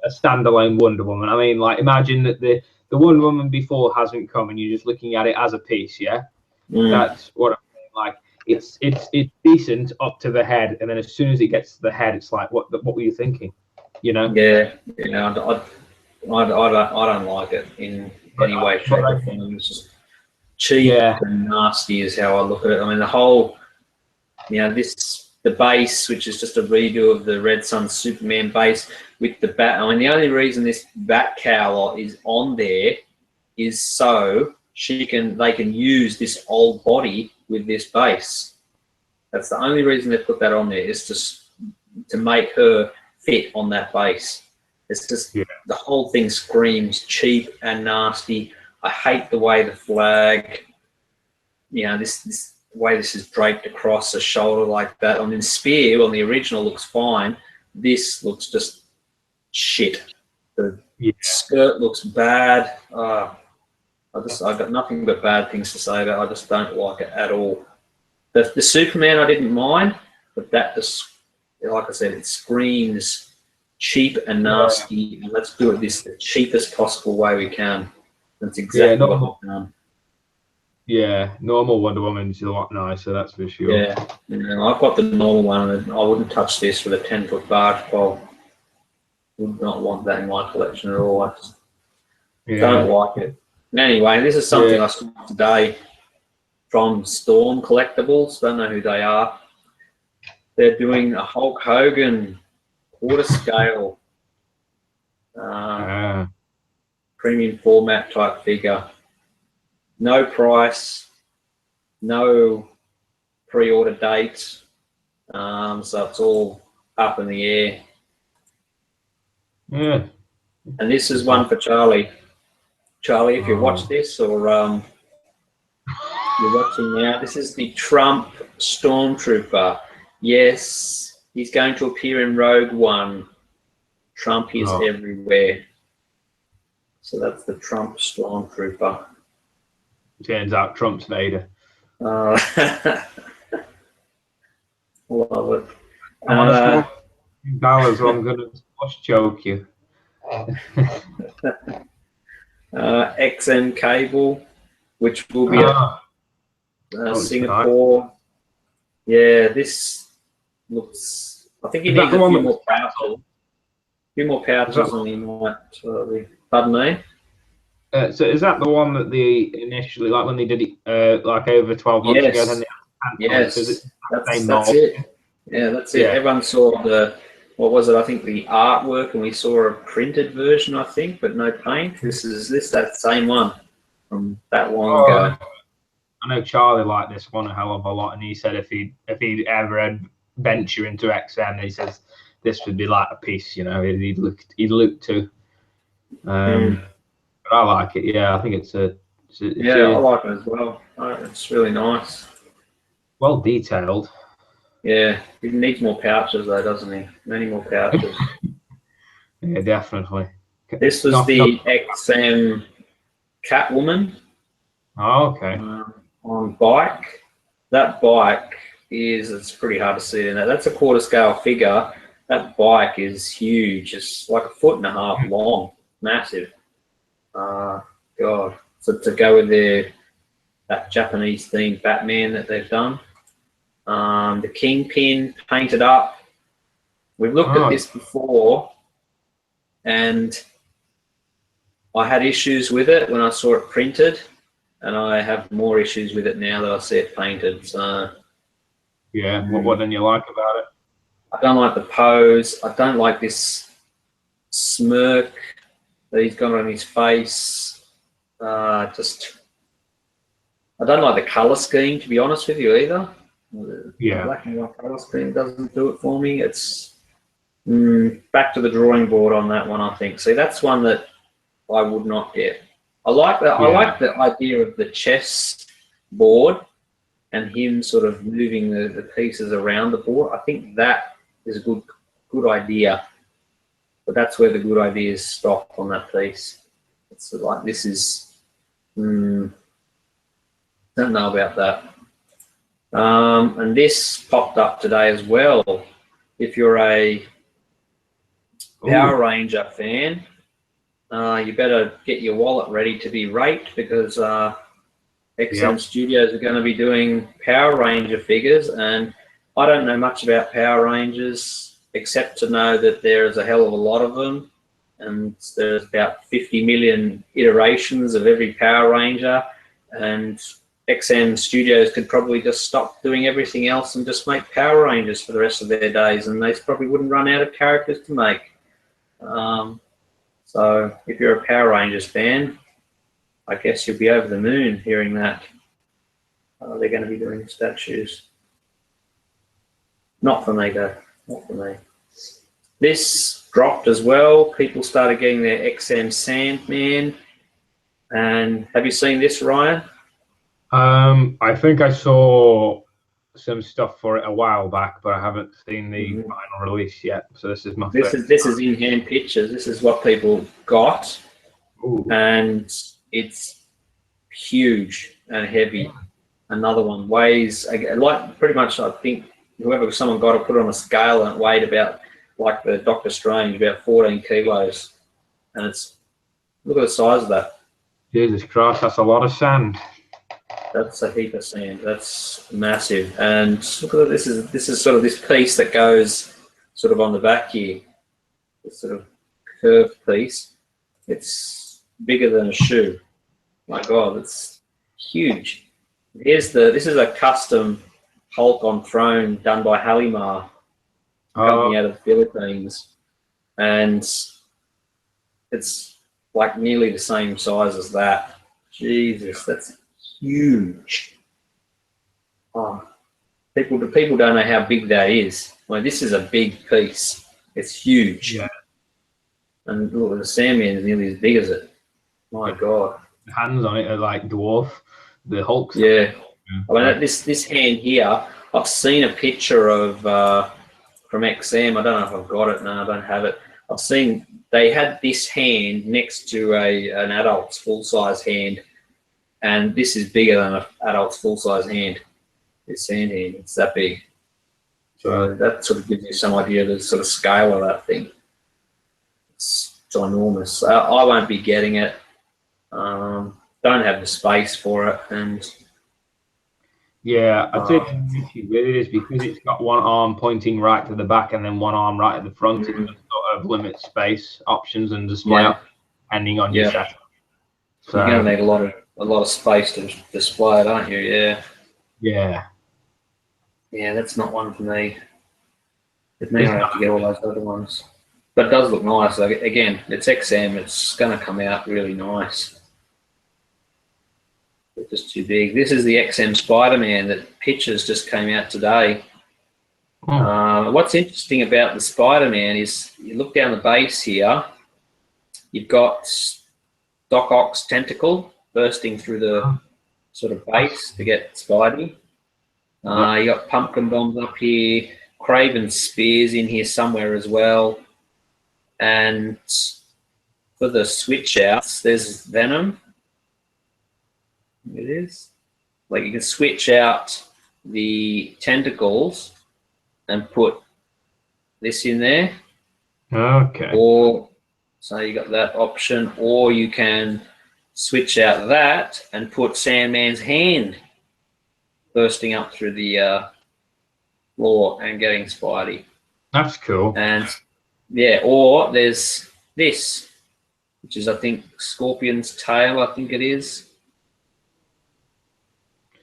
standalone Wonder Woman, I mean, like imagine that the Wonder Woman before hasn't come, and you're just looking at it as a piece, yeah. That's what I'm saying. Like it's decent up to the head, and then as soon as it gets to the head, it's like, what were you thinking? Yeah, I don't like it in any way, shape, or form. It's just cheap and nasty is how I look at it. I mean, the whole, the base, which is just a redo of the Red Sun Superman base with the bat. I mean, the only reason this bat cowl is on there is so they can use this old body with this base. That's the only reason they put that on there, is just to make her fit on that base. It's just the whole thing screams cheap and nasty. I hate the way the flag, this way this is draped across the shoulder like that. I mean, Spear on the original looks fine. This looks just shit. The skirt looks bad. I've got nothing but bad things to say about it. I just don't like it at all. The Superman I didn't mind, but that just, like I said, it screams cheap and nasty, and let's do it the cheapest possible way we can. That's exactly what they've done. Yeah, normal Wonder Woman is a lot nicer, that's for sure. Yeah, I've got the normal one, and I wouldn't touch this with a 10-foot barge pole. Would not want that in my collection at all. I just don't like it. Anyway, this is something I saw today from Storm Collectibles. Don't know who they are. They're doing a Hulk Hogan quarter scale premium format type figure. No price, no pre-order date, so it's all up in the air. Yeah. And this is one for Charlie. Charlie, if you watch this or you're watching now, this is the Trump Stormtrooper. Yes, he's going to appear in Rogue One. Trump is everywhere. So that's the Trump Stormtrooper. Turns out Trump's Vader. Love it. $1, I'm going to squash choke you. XM cable, which will be Singapore. Nice. Yeah, this looks. I think he needs a few more pouches. A few more pouches than he might. Pardon me. So is that the one that they initially, like when they did it, like over 12 months ago? Then yes, that's it. Yeah, that's it. Everyone saw the, what was it? I think the artwork, and we saw a printed version, I think, but no paint. This is that same one from that long ago. I know Charlie liked this one a hell of a lot, and he said if he ever had venture into XM, he says this would be like a piece, you know, he'd look to. But I like it. Yeah, I think it's I like it as well. It's really nice. Well detailed. Yeah, he needs more pouches though, doesn't he? Many more pouches. Yeah, definitely. This was the XM Catwoman. Oh, okay. On bike. That bike it's pretty hard to see in that. That's a quarter scale figure. That bike is huge. It's like 1.5 feet long. Massive. God. So to go with that Japanese themed Batman that they've done. The Kingpin painted up. We've looked at this before, and I had issues with it when I saw it printed, and I have more issues with it now that I see it painted. So yeah, what don't you like about it? I don't like the pose. I don't like this smirk that he's got on his face. I don't like the color scheme, to be honest with you, either. The black and white color scheme doesn't do it for me. It's back to the drawing board on that one, I think. See, that's one that I would not get. I like that. I like the idea of the chess board and him sort of moving the pieces around the board. I think that is a good idea. But that's where the good ideas stop on that piece. It's like this is. Don't know about that. And this popped up today as well. If you're a Power Ranger fan, you better get your wallet ready to be raped, because XM Studios are going to be doing Power Ranger figures, and I don't know much about Power Rangers except to know that there's a hell of a lot of them, and there's about 50 million iterations of every Power Ranger, and XM Studios could probably just stop doing everything else and just make Power Rangers for the rest of their days, and they probably wouldn't run out of characters to make. So if you're a Power Rangers fan, I guess you'll be over the moon hearing that they're going to be doing statues. Not for me, though. Not for me. This dropped as well. People started getting their XM Sandman. And have you seen this, Ryan? I think I saw some stuff for it a while back, but I haven't seen the final release yet. So this is my this is in-hand pictures. This is what people got. Ooh. And it's huge and heavy. Another one weighs, like pretty much, I think someone got it, put it on a scale, and it weighed about, like the Doctor Strange, about 14 kilos. And it's, look at the size of that. Jesus Christ, that's a lot of sand. That's a heap of sand. That's massive. And look at this. Is sort of this piece that goes sort of on the back here. This sort of curved piece. It's bigger than a shoe. My God, it's huge. This is a custom Hulk on throne done by Halimar, company out of the Philippines, and it's like nearly the same size as that. Jesus, that's huge. Oh, people don't know how big that is. Well, this is a big piece. It's huge. Yeah. And look, the Sandman is nearly as big as it. My God. The hands on it are like dwarf. The Hulk's. Yeah. I mean, this hand here, I've seen a picture of from XM. I don't know if I've got it. No, I don't have it. I've seen they had this hand next to an adult's full-size hand, and this is bigger than an adult's full-size hand. This hand hand, it's that big. So that sort of gives you some idea of the sort of scale of that thing. It's ginormous. I won't be getting it. Don't have the space for it, and yeah, I think the issue with it is because it's got one arm pointing right to the back and then one arm right at the front. It sort of limits space options and display depending on your setup. So you're gonna need a lot of space to display it, aren't you? Yeah. Yeah. Yeah, that's not one for me. It means I have to get all those other ones. But it does look nice. Like, again, it's XM. It's going to come out really nice. It's just too big. This is the XM Spider-Man that pictures just came out today. What's interesting about the Spider-Man is you look down the base here, you've got Doc Ock's tentacle bursting through the sort of base to get Spidey. You got pumpkin bombs up here, Craven spears in here somewhere as well, and for the switch outs, there's Venom. It is like you can switch out the tentacles and put this in there. Okay. Or so you got that option, or you can switch out that and put Sandman's hand bursting up through the floor and getting Spidey. That's cool. And yeah, or there's this, which is I think Scorpion's tail, I think it is.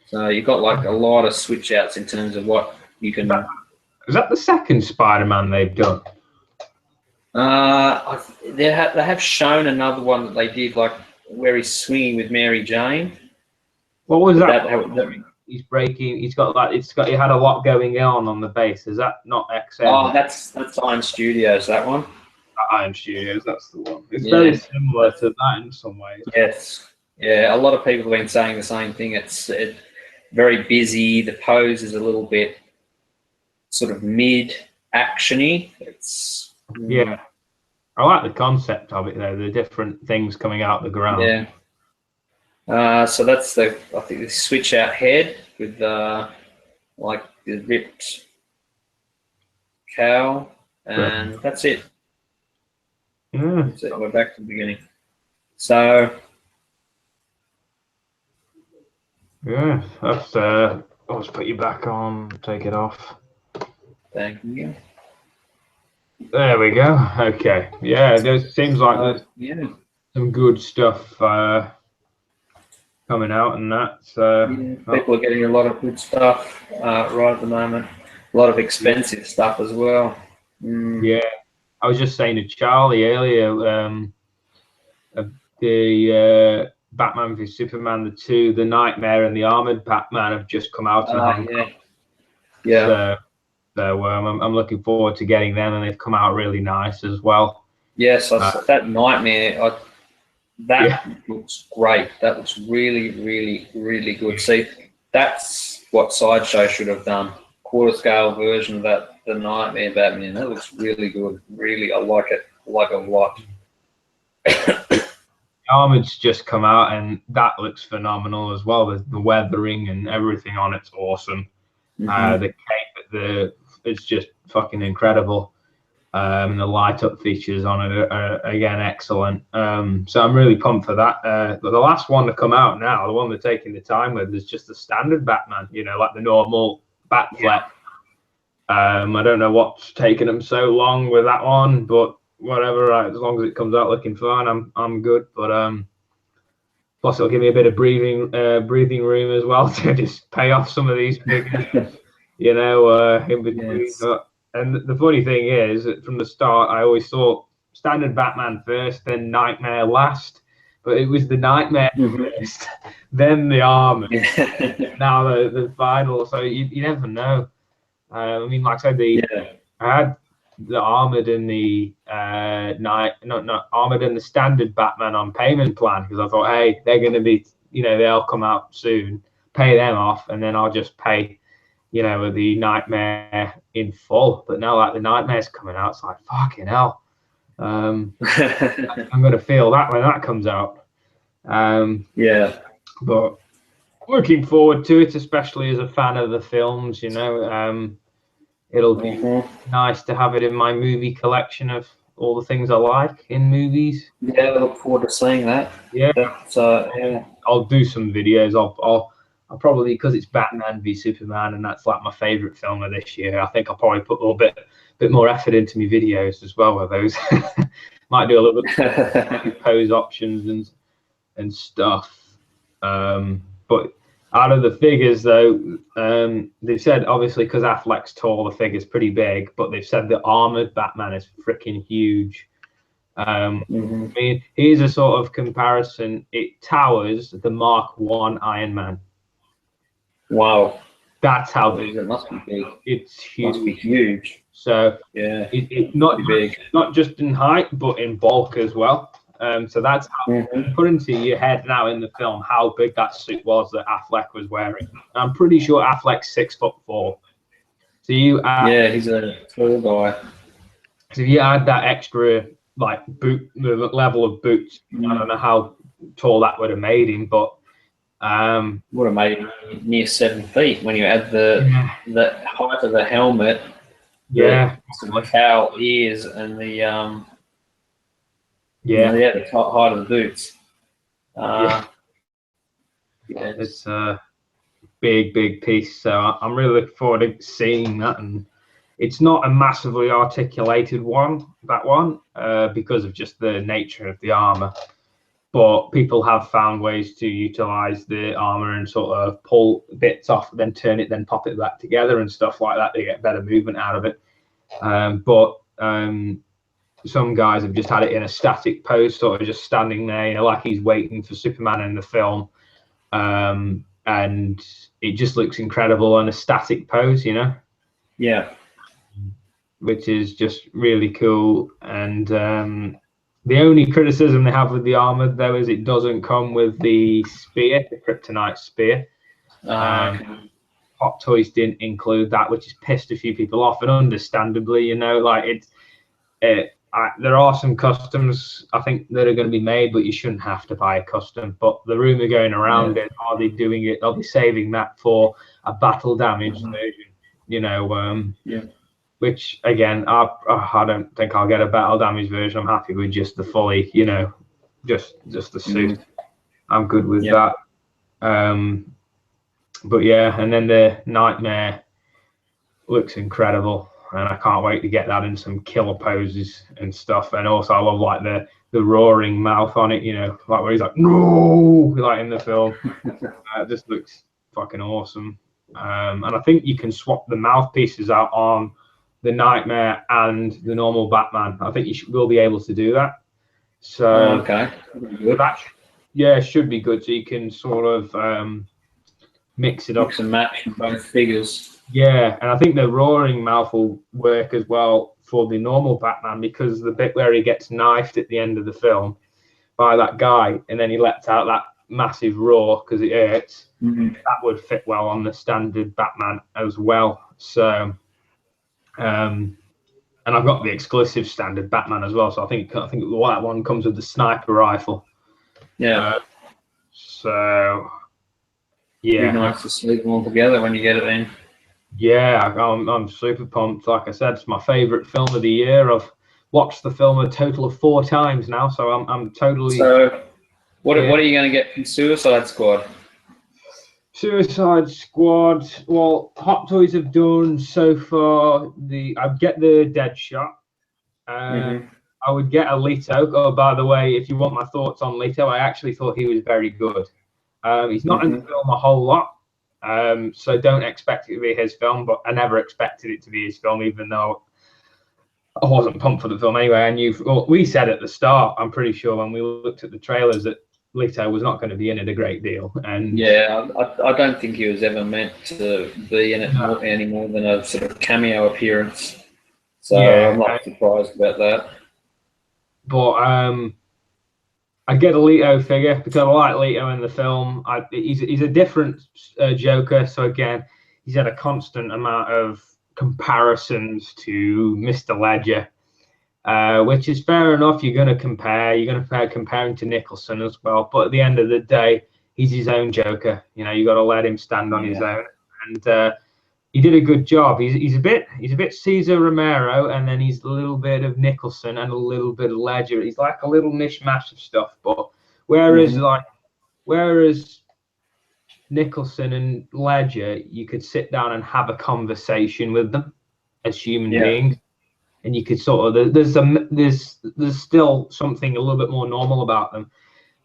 So you've got like a lot of switch outs in terms of what you can. Is that the second Spider-Man they've done? They have shown another one that they did, like where he's swinging with Mary Jane. What was that? He's breaking. He's got like he had a lot going on the base. Is that not XM? Oh, that's Iron Studios. That one. Iron Studios. That's the one. It's very similar to that in some ways. Yes. Yeah. A lot of people have been saying the same thing. It's very busy. The pose is a little bit sort of mid-actiony. It's yeah. I like the concept of it though. The different things coming out the ground. Yeah. So that's I think the switch out head with like the ripped cow, and that's it. Yeah. That's it. We're back to the beginning. So yeah, that's I'll just put you back on, take it off. Thank you. There we go. Okay. Yeah, there seems like there's some good stuff coming out and that. So people are getting a lot of good stuff right at the moment. A lot of expensive stuff as well. Yeah, I was just saying to Charlie earlier, the Batman v Superman, the two, the Nightmare and the Armored Batman have just come out. So I'm looking forward to getting them, and they've come out really nice as well. Yes, that Nightmare. That looks great. That looks really, really, really good. See, that's what Sideshow should have done. Quarter scale version of that, the Nightmare Batman. That looks really good. Really, I like it. I like it a lot. Armored's just come out, and that looks phenomenal as well. The weathering and everything on it's awesome. The cape, it's just fucking incredible. And the light up features on it are again excellent. So I'm really pumped for that. But the last one to come out now, the one they're taking the time with, is just the standard Batman, you know, like the normal Batfleck. I don't know what's taken them so long with that one, but whatever, right, as long as it comes out looking fine, I'm good. But plus it'll give me a bit of breathing room as well to just pay off some of these figures, you know, in between. Yes. And the funny thing is, that from the start, I always thought standard Batman first, then Nightmare last. But it was the Nightmare first, then the Armored, now the final. So you never know. I mean, like I said, I had the Armored and the Armored and the standard Batman on payment plan because I thought, hey, they're going to be, you know, they'll come out soon. Pay them off, and then I'll just pay, you know, the Nightmare in full. But now, like, the Nightmare's coming out, it's like, fucking hell. I'm going to feel that when that comes out. But looking forward to it, especially as a fan of the films, you know. It'll be nice to have it in my movie collection of all the things I like in movies. Yeah, I look forward to seeing that. Yeah. Yeah. I'll do some videos. I'll probably, because it's Batman v Superman, and that's like my favorite film of this year. I think I'll probably put a little bit more effort into my videos as well with those. Might do a little bit pose options and stuff. But out of the figures, though, they've said obviously because Affleck's tall, the figure's pretty big. But they've said the armored Batman is freaking huge. I mean, here's a sort of comparison. It towers the Mark I Iron Man. Wow. That's how big. It must be big. It's huge. Must be huge. So yeah, it's not big, not just in height, but in bulk as well. So that's how put into your head now in the film how big that suit was that Affleck was wearing. I'm pretty sure Affleck's 6'4". So you add, he's a tall guy. So if you add that extra like boot, the level of boots, I don't know how tall that would have made him, but would have made him near 7 feet when you add the height of the helmet, the cowl ears, and the the height of the boots. It's a big piece. So I'm really looking forward to seeing that. And it's not a massively articulated one, because of just the nature of the armor. But people have found ways to utilize the armor and sort of pull bits off, then turn it, then pop it back together and stuff like that to get better movement out of it. But some guys have just had it in a static pose, sort of just standing there, you know, like he's waiting for Superman in the film. And it just looks incredible on a static pose, you know? Yeah. Which is just really cool. And the only criticism they have with the Armored, though, is it doesn't come with the spear, the kryptonite spear. Hot Toys didn't include that, which has pissed a few people off, and understandably, you know, like there are some customs I think that are going to be made, but you shouldn't have to buy a custom. But the rumor going around is, are they doing it? Are they saving that for a battle damaged version? You know, which again, I don't think I'll get a battle damaged version. I'm happy with just the fully, you know, just the suit. I'm good with that. But yeah, and then the Nightmare looks incredible, and I can't wait to get that in some killer poses and stuff. And also, I love like the roaring mouth on it, you know, like where he's like no, like in the film. It just looks fucking awesome. And I think you can swap the mouthpieces out on the Nightmare and the normal Batman. I think you will be able to do that. So that should be good. So you can sort of mix it up. Mix and match both figures. Yeah, and I think the roaring mouth will work as well for the normal Batman, because the bit where he gets knifed at the end of the film by that guy, and then he lets out that massive roar because it hurts, that would fit well on the standard Batman as well. So, and I've got the exclusive standard Batman as well. So I think that one comes with the sniper rifle. Yeah. So. Yeah, it'd be nice to sleep them all together when you get it in. Yeah, I'm super pumped. Like I said, it's my favourite film of the year. I've watched the film a total of 4 times now, so I'm totally. So, what are you going to get from Suicide Squad? Suicide Squad. Well, Hot Toys have done so far. I'd get the Deadshot. I would get a Leto. Oh, by the way, if you want my thoughts on Leto, I actually thought he was very good. He's not in the film a whole lot, so don't expect it to be his film. But I never expected it to be his film, even though I wasn't pumped for the film anyway. I knew. Well, we said at the start, I'm pretty sure when we looked at the trailers, that Leto was not going to be in it a great deal. And yeah, I don't think he was ever meant to be in it any more than a sort of cameo appearance. So yeah, I'm not surprised about that. But I get a Leto figure because I like Leto in the film. He's a different Joker. So again, he's had a constant amount of comparisons to Mr. Ledger, which is fair enough. You're going to compare. You're going to compare him to Nicholson as well. But at the end of the day, he's his own Joker. You know, you got to let him stand on his own. And he did a good job. He's a bit Cesar Romero, and then he's a little bit of Nicholson and a little bit of Ledger. He's like a little mishmash of stuff. But whereas Nicholson and Ledger, you could sit down and have a conversation with them as human beings, and you could sort of there's still something a little bit more normal about them.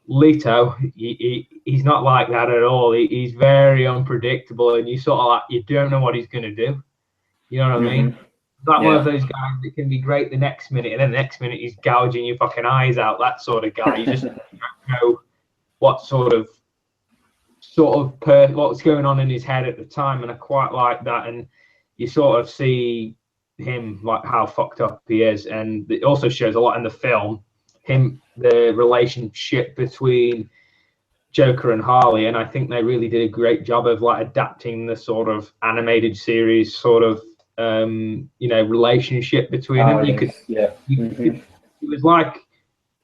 Leto, he's not like that at all. He's very unpredictable, and you sort of like, you don't know what he's going to do. You know what I mean? Like one of those guys that can be great the next minute, and then the next minute he's gouging your fucking eyes out. That sort of guy. You just don't know what sort of what's going on in his head at the time, and I quite like that. And you sort of see him, like how fucked up he is, and it also shows a lot in the film. The relationship between Joker and Harley, and I think they really did a great job of like adapting the sort of animated series sort of relationship between them. It was like,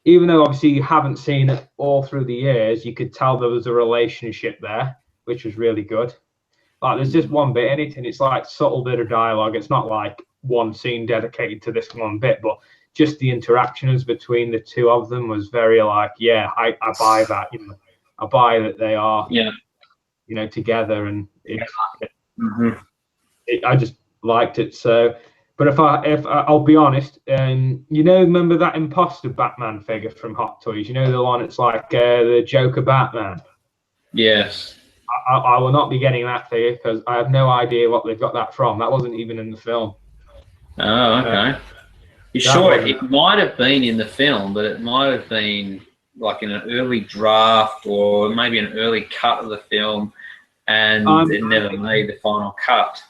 even though obviously you haven't seen it all through the years, you could tell there was a relationship there, which was really good. Like there's just one bit in it, and it's like subtle bit of dialogue. It's not like one scene dedicated to this one bit, but just the interactions between the two of them was very like, yeah, I buy that. You know, I buy that they are, together, and I just liked it. So, but if I'll be honest, remember that imposter Batman figure from Hot Toys? You know, the one that's like the Joker Batman. Yes. I will not be getting that figure because I have no idea what they've got that from. That wasn't even in the film. Oh, okay. You sure it might have been in the film, but it might have been like in an early draft or maybe an early cut of the film, and it never made the final cut.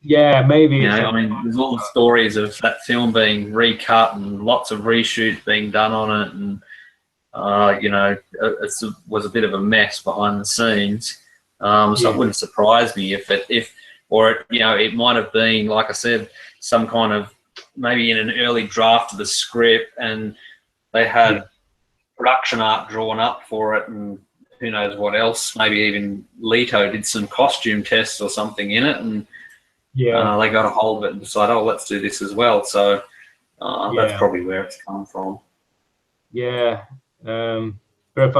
Yeah, maybe. I mean, there's all the stories of that film being recut and lots of reshoots being done on it, and it was a bit of a mess behind the scenes. So it wouldn't surprise me if it might have been, like I said, some kind of maybe in an early draft of the script, and they had production art drawn up for it, and who knows what else. Maybe even Leto did some costume tests or something in it, and they got a hold of it and decided, oh, let's do this as well. So that's probably where it's come from. Yeah, but if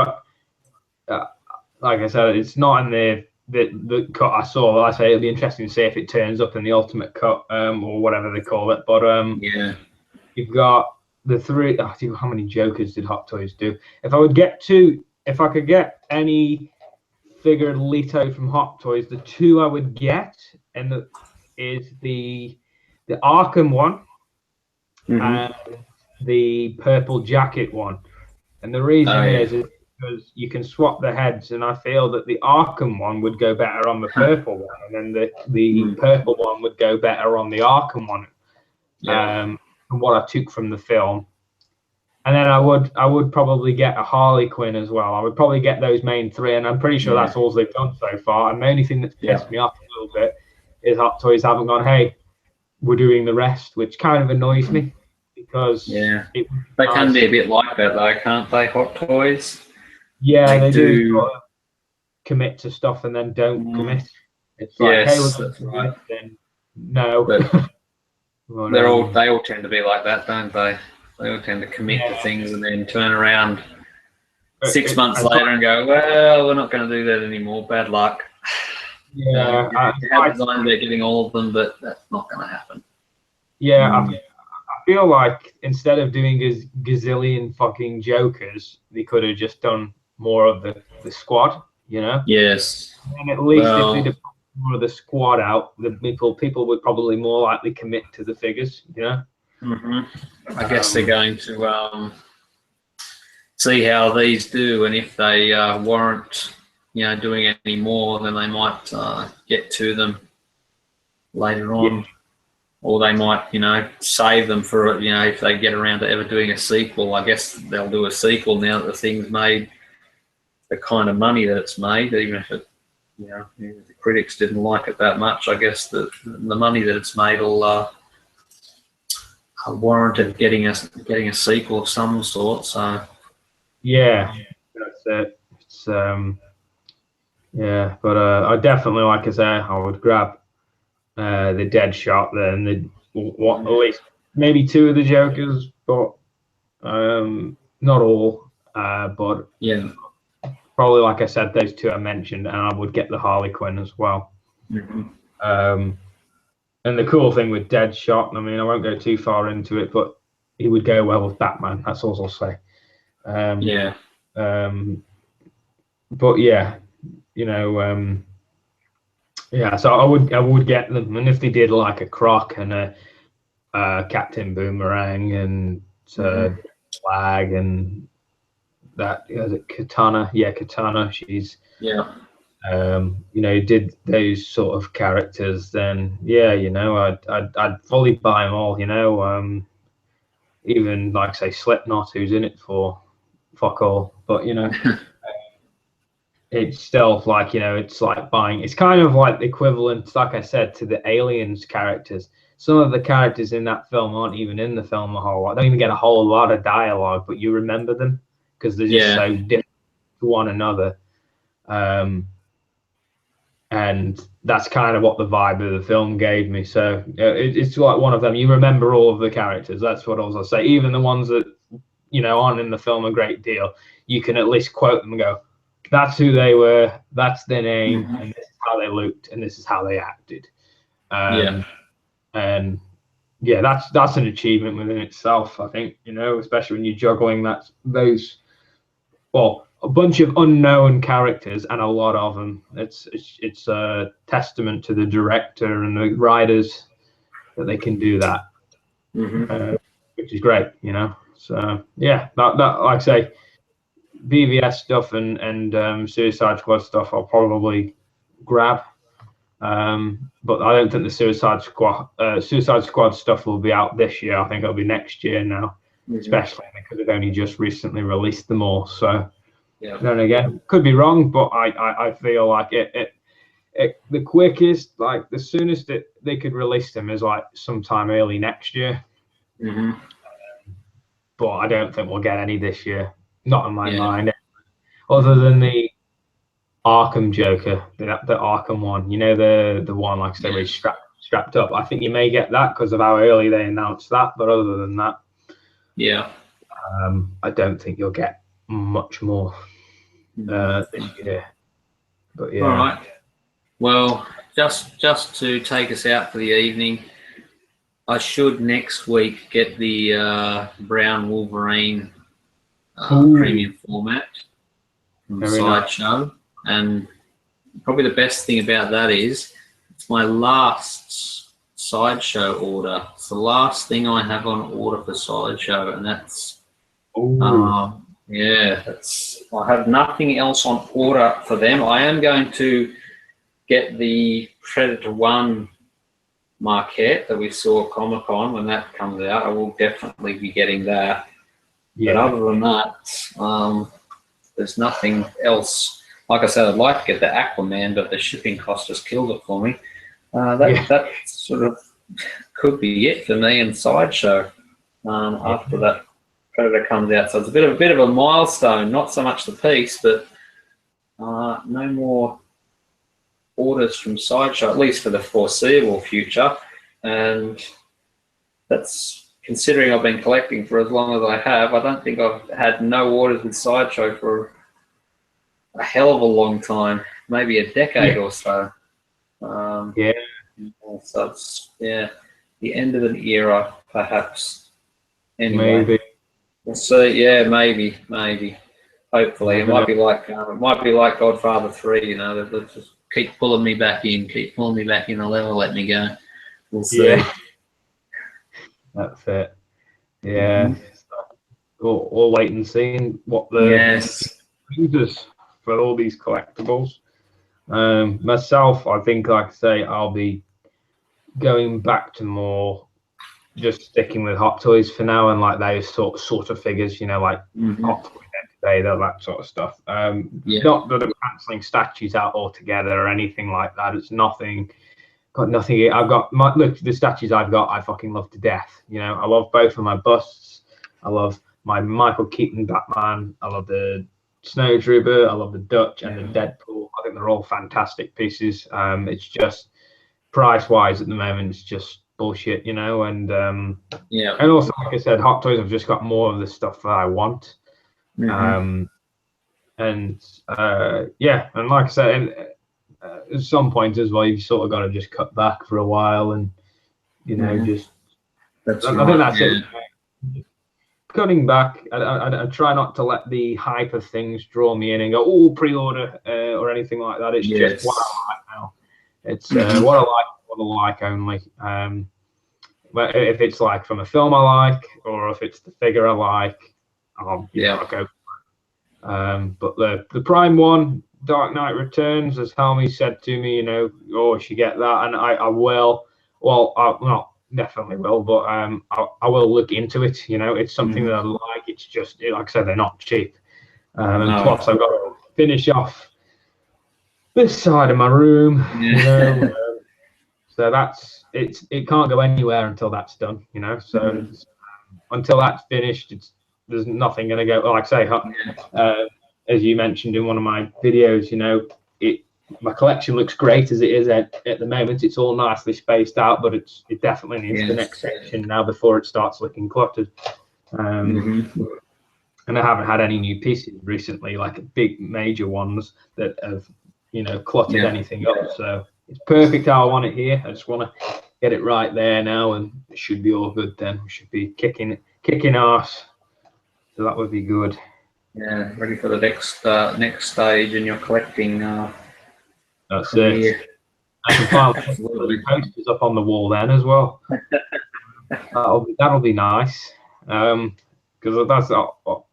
like I said, it's not in the cut I saw. Like I say, it'll be interesting to see if it turns up in the ultimate cut, or whatever they call it. But you've got the three. How many Jokers did Hot Toys do? If I could get any figure Leto from Hot Toys, the two I would get is the Arkham one and the purple jacket one. And the reason is because you can swap the heads, and I feel that the Arkham one would go better on the purple one, and then the purple one would go better on the Arkham one. From what I took from the film. And then I would probably get a Harley Quinn as well. I would probably get those main three, and I'm pretty sure that's all they've done so far. And the only thing that's pissed me off a little bit is Hot Toys haven't gone, hey, we're doing the rest, which kind of annoys me, because they can be a bit like that though, can't they, Hot Toys? Yeah, they do sort of commit to stuff and then don't commit. It's like, hey, yes, that's right. Then no. But Well, they all tend to be like that, don't they? They all tend to commit to things and then turn around 6 months later and go, well, we're not going to do that anymore. Bad luck. Yeah, you have designed about getting all of them, but that's not going to happen. Yeah, I feel like instead of doing a gazillion fucking Jokers, they could have just done more of the squad, you know? Yes. And at least if they'd have put more of the squad out, the people would probably more likely commit to the figures, you know? I guess they're going to see how these do, and if they warrant, doing any more, then they might get to them later on, or they might, save them for, if they get around to ever doing a sequel. I guess they'll do a sequel now that the thing's made the kind of money that it's made, even if it, the critics didn't like it that much. I guess the money that it's made will warranted getting a sequel of some sort. So yeah, that's it. It's yeah, but I definitely, like I say, I would grab the Deadshot then, at least maybe 2 of the Jokers, but not all. But yeah, probably, like I said, those 2 I mentioned, and I would get the Harley Quinn as well. And the cool thing with Deadshot, I mean, I won't go too far into it, but he would go well with Batman. That's all I'll say. But yeah, yeah. So I would get them, and if they did like a Croc and a Captain Boomerang and Flag and that, is it Katana? Yeah, Katana. She's did those sort of characters, then I'd fully buy them all. Even like say Slipknot, who's in it for fuck all, but it's still like it's like buying. It's kind of like the equivalent, like I said, to the Aliens characters. Some of the characters in that film aren't even in the film a whole lot. Don't even get a whole lot of dialogue, but you remember them because they're just so different to one another. And that's kind of what the vibe of the film gave me. So it's like one of them. You remember all of the characters. That's what I was going to say. Even the ones that aren't in the film a great deal, you can at least quote them and go, "That's who they were. That's their name, and this is how they looked, and this is how they acted." And yeah, that's an achievement within itself. I think especially when you're juggling a bunch of unknown characters and a lot of them. It's a testament to the director and the writers that they can do that, which is great, So yeah, that like I say, BVS stuff and Suicide Squad stuff I'll probably grab, but I don't think the Suicide Squad stuff will be out this year. I think it'll be next year now, especially because they've only just recently released them all. So. Yeah. Then again, could be wrong, but I feel like it the quickest, like the soonest that they could release them is like sometime early next year. But I don't think we'll get any this year. Not in my mind. Other than the Arkham Joker, the Arkham one, the one like I said where he's strapped up. I think you may get that because of how early they announced that. But other than that, I don't think you'll get much more this year. But yeah. All right. Well, just to take us out for the evening, I should next week get the Brown Wolverine premium format from Sideshow, and probably the best thing about that is it's my last Sideshow order. It's the last thing I have on order for Sideshow, and that's I have nothing else on order for them. I am going to get the Predator 1 Marquette that we saw at Comic-Con when that comes out. I will definitely be getting that. But other than that, there's nothing else. Like I said, I'd like to get the Aquaman, but the shipping cost has killed it for me. That sort of could be it for me in Sideshow after that Predator comes out. So it's a bit of a milestone, not so much the piece, but no more orders from Sideshow, at least for the foreseeable future, and that's considering I've been collecting for as long as I have. I don't think I've had no orders with Sideshow for a hell of a long time, maybe a decade or so. So it's, the end of an era, perhaps. Anyway, maybe. We'll see. Yeah, maybe. Hopefully, it might be like Godfather 3. You know, they'll just keep pulling me back in, They'll never let me go. We'll see. Yeah. That's it. Yeah. We'll wait and see what the users for all these collectibles. Myself, I think, like I say, I'll be going back to more just sticking with Hot Toys for now, and like those sort of figures, you know, like Hot Toys Today, that sort of stuff. Not that I'm cancelling statues out altogether or anything like that. It's nothing. Got nothing. I've got look, the statues I've got, I fucking love to death. You know, I love both of my busts. I love my Michael Keaton Batman. I love the Snowtrooper. I love the Dutch and the Deadpool. I think they're all fantastic pieces. It's just price-wise at the moment, it's just bullshit, you know. And and also, like I said, Hot Toys have just got more of the stuff that I want. And like I said, at some point as well, you've sort of got to just cut back for a while, and you know, I think that's it. Cutting back, I try not to let the hype of things draw me in and go, oh, pre-order or anything like that. It's just what I like now. It's what I like only. But if it's like from a film I like, or if it's the figure I like, I'll go. But the Prime one, Dark Knight Returns, as Helmy said to me, you know, oh, I should get that, and I will. Well, I not definitely will, but I will look into it. You know, it's something that I like. It's just, like I said, they're not cheap. And plus, I've got to finish off this side of my room. You know, so that's it. It can't go anywhere until that's done. You know, so until that's finished, there's nothing going to go. Like I say, as you mentioned in one of my videos, you know, my collection looks great as it is at the moment. It's all nicely spaced out, but it definitely needs the next section now before it starts looking cluttered. And I haven't had any new pieces recently, like big major ones that have, you know, cluttered anything up. So it's perfect how I want it here. I just want to get it right there now, and it should be all good then. We should be kicking arse. So that would be good. Yeah, ready for the next stage in your collecting. That's it. I can finally put the posters up on the wall then as well. That'll be nice. Because that's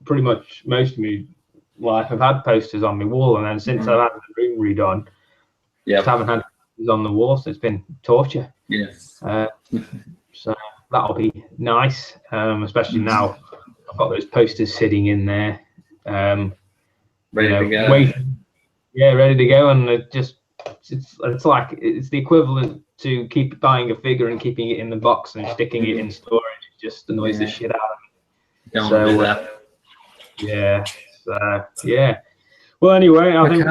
pretty much most of my life. I've had posters on my wall, and then since I've had the room redone, just haven't had posters on the wall, so it's been torture. Yes. So that'll be nice, especially now I've got those posters sitting in there, ready to go. Ready to go, and it's like it's the equivalent to buying a figure and keeping it in the box and sticking it in storage. It just annoys the shit out of me. Don't want to do that. Yeah. Well, anyway, I think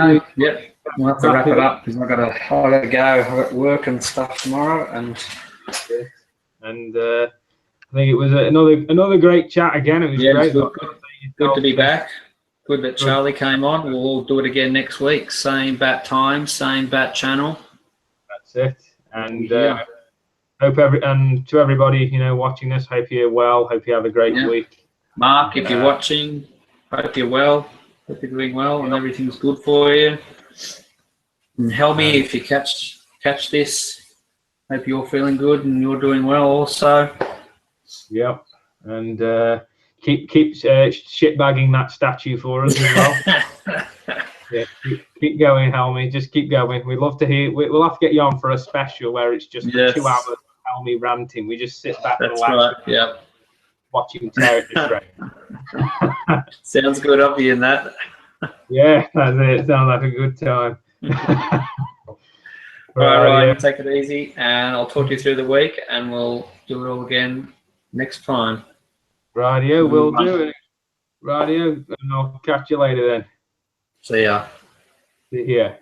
we'll have to wrap it up because I've got to go. I've got work and stuff tomorrow, and I think it was another great chat again. It was great. Good to be back. Good that Charlie came on. We'll all do it again next week. Same bat time, same bat channel. That's it. And to everybody, you know, watching this, hope you're well. Hope you have a great week. Mark, if you're watching, hope you're well. Hope you're doing well and everything's good for you. And Helmy, if you catch this, hope you're feeling good and you're doing well also. Yep. And keep shitbagging that statue for us as well. Keep going, Helmy. Just keep going. We'd love to hear. We'll have to get you on for a special where it's just 2 hours of Helmy ranting. We just sit back and watch him tear it to shreds. Sounds good. I'll be in that. Yeah, that's it. Sounds like a good time. Right, take it easy, and I'll talk you through the week, and we'll do it all again next time. Radio, we'll do it. Radio, and I'll catch you later then. See ya. See ya.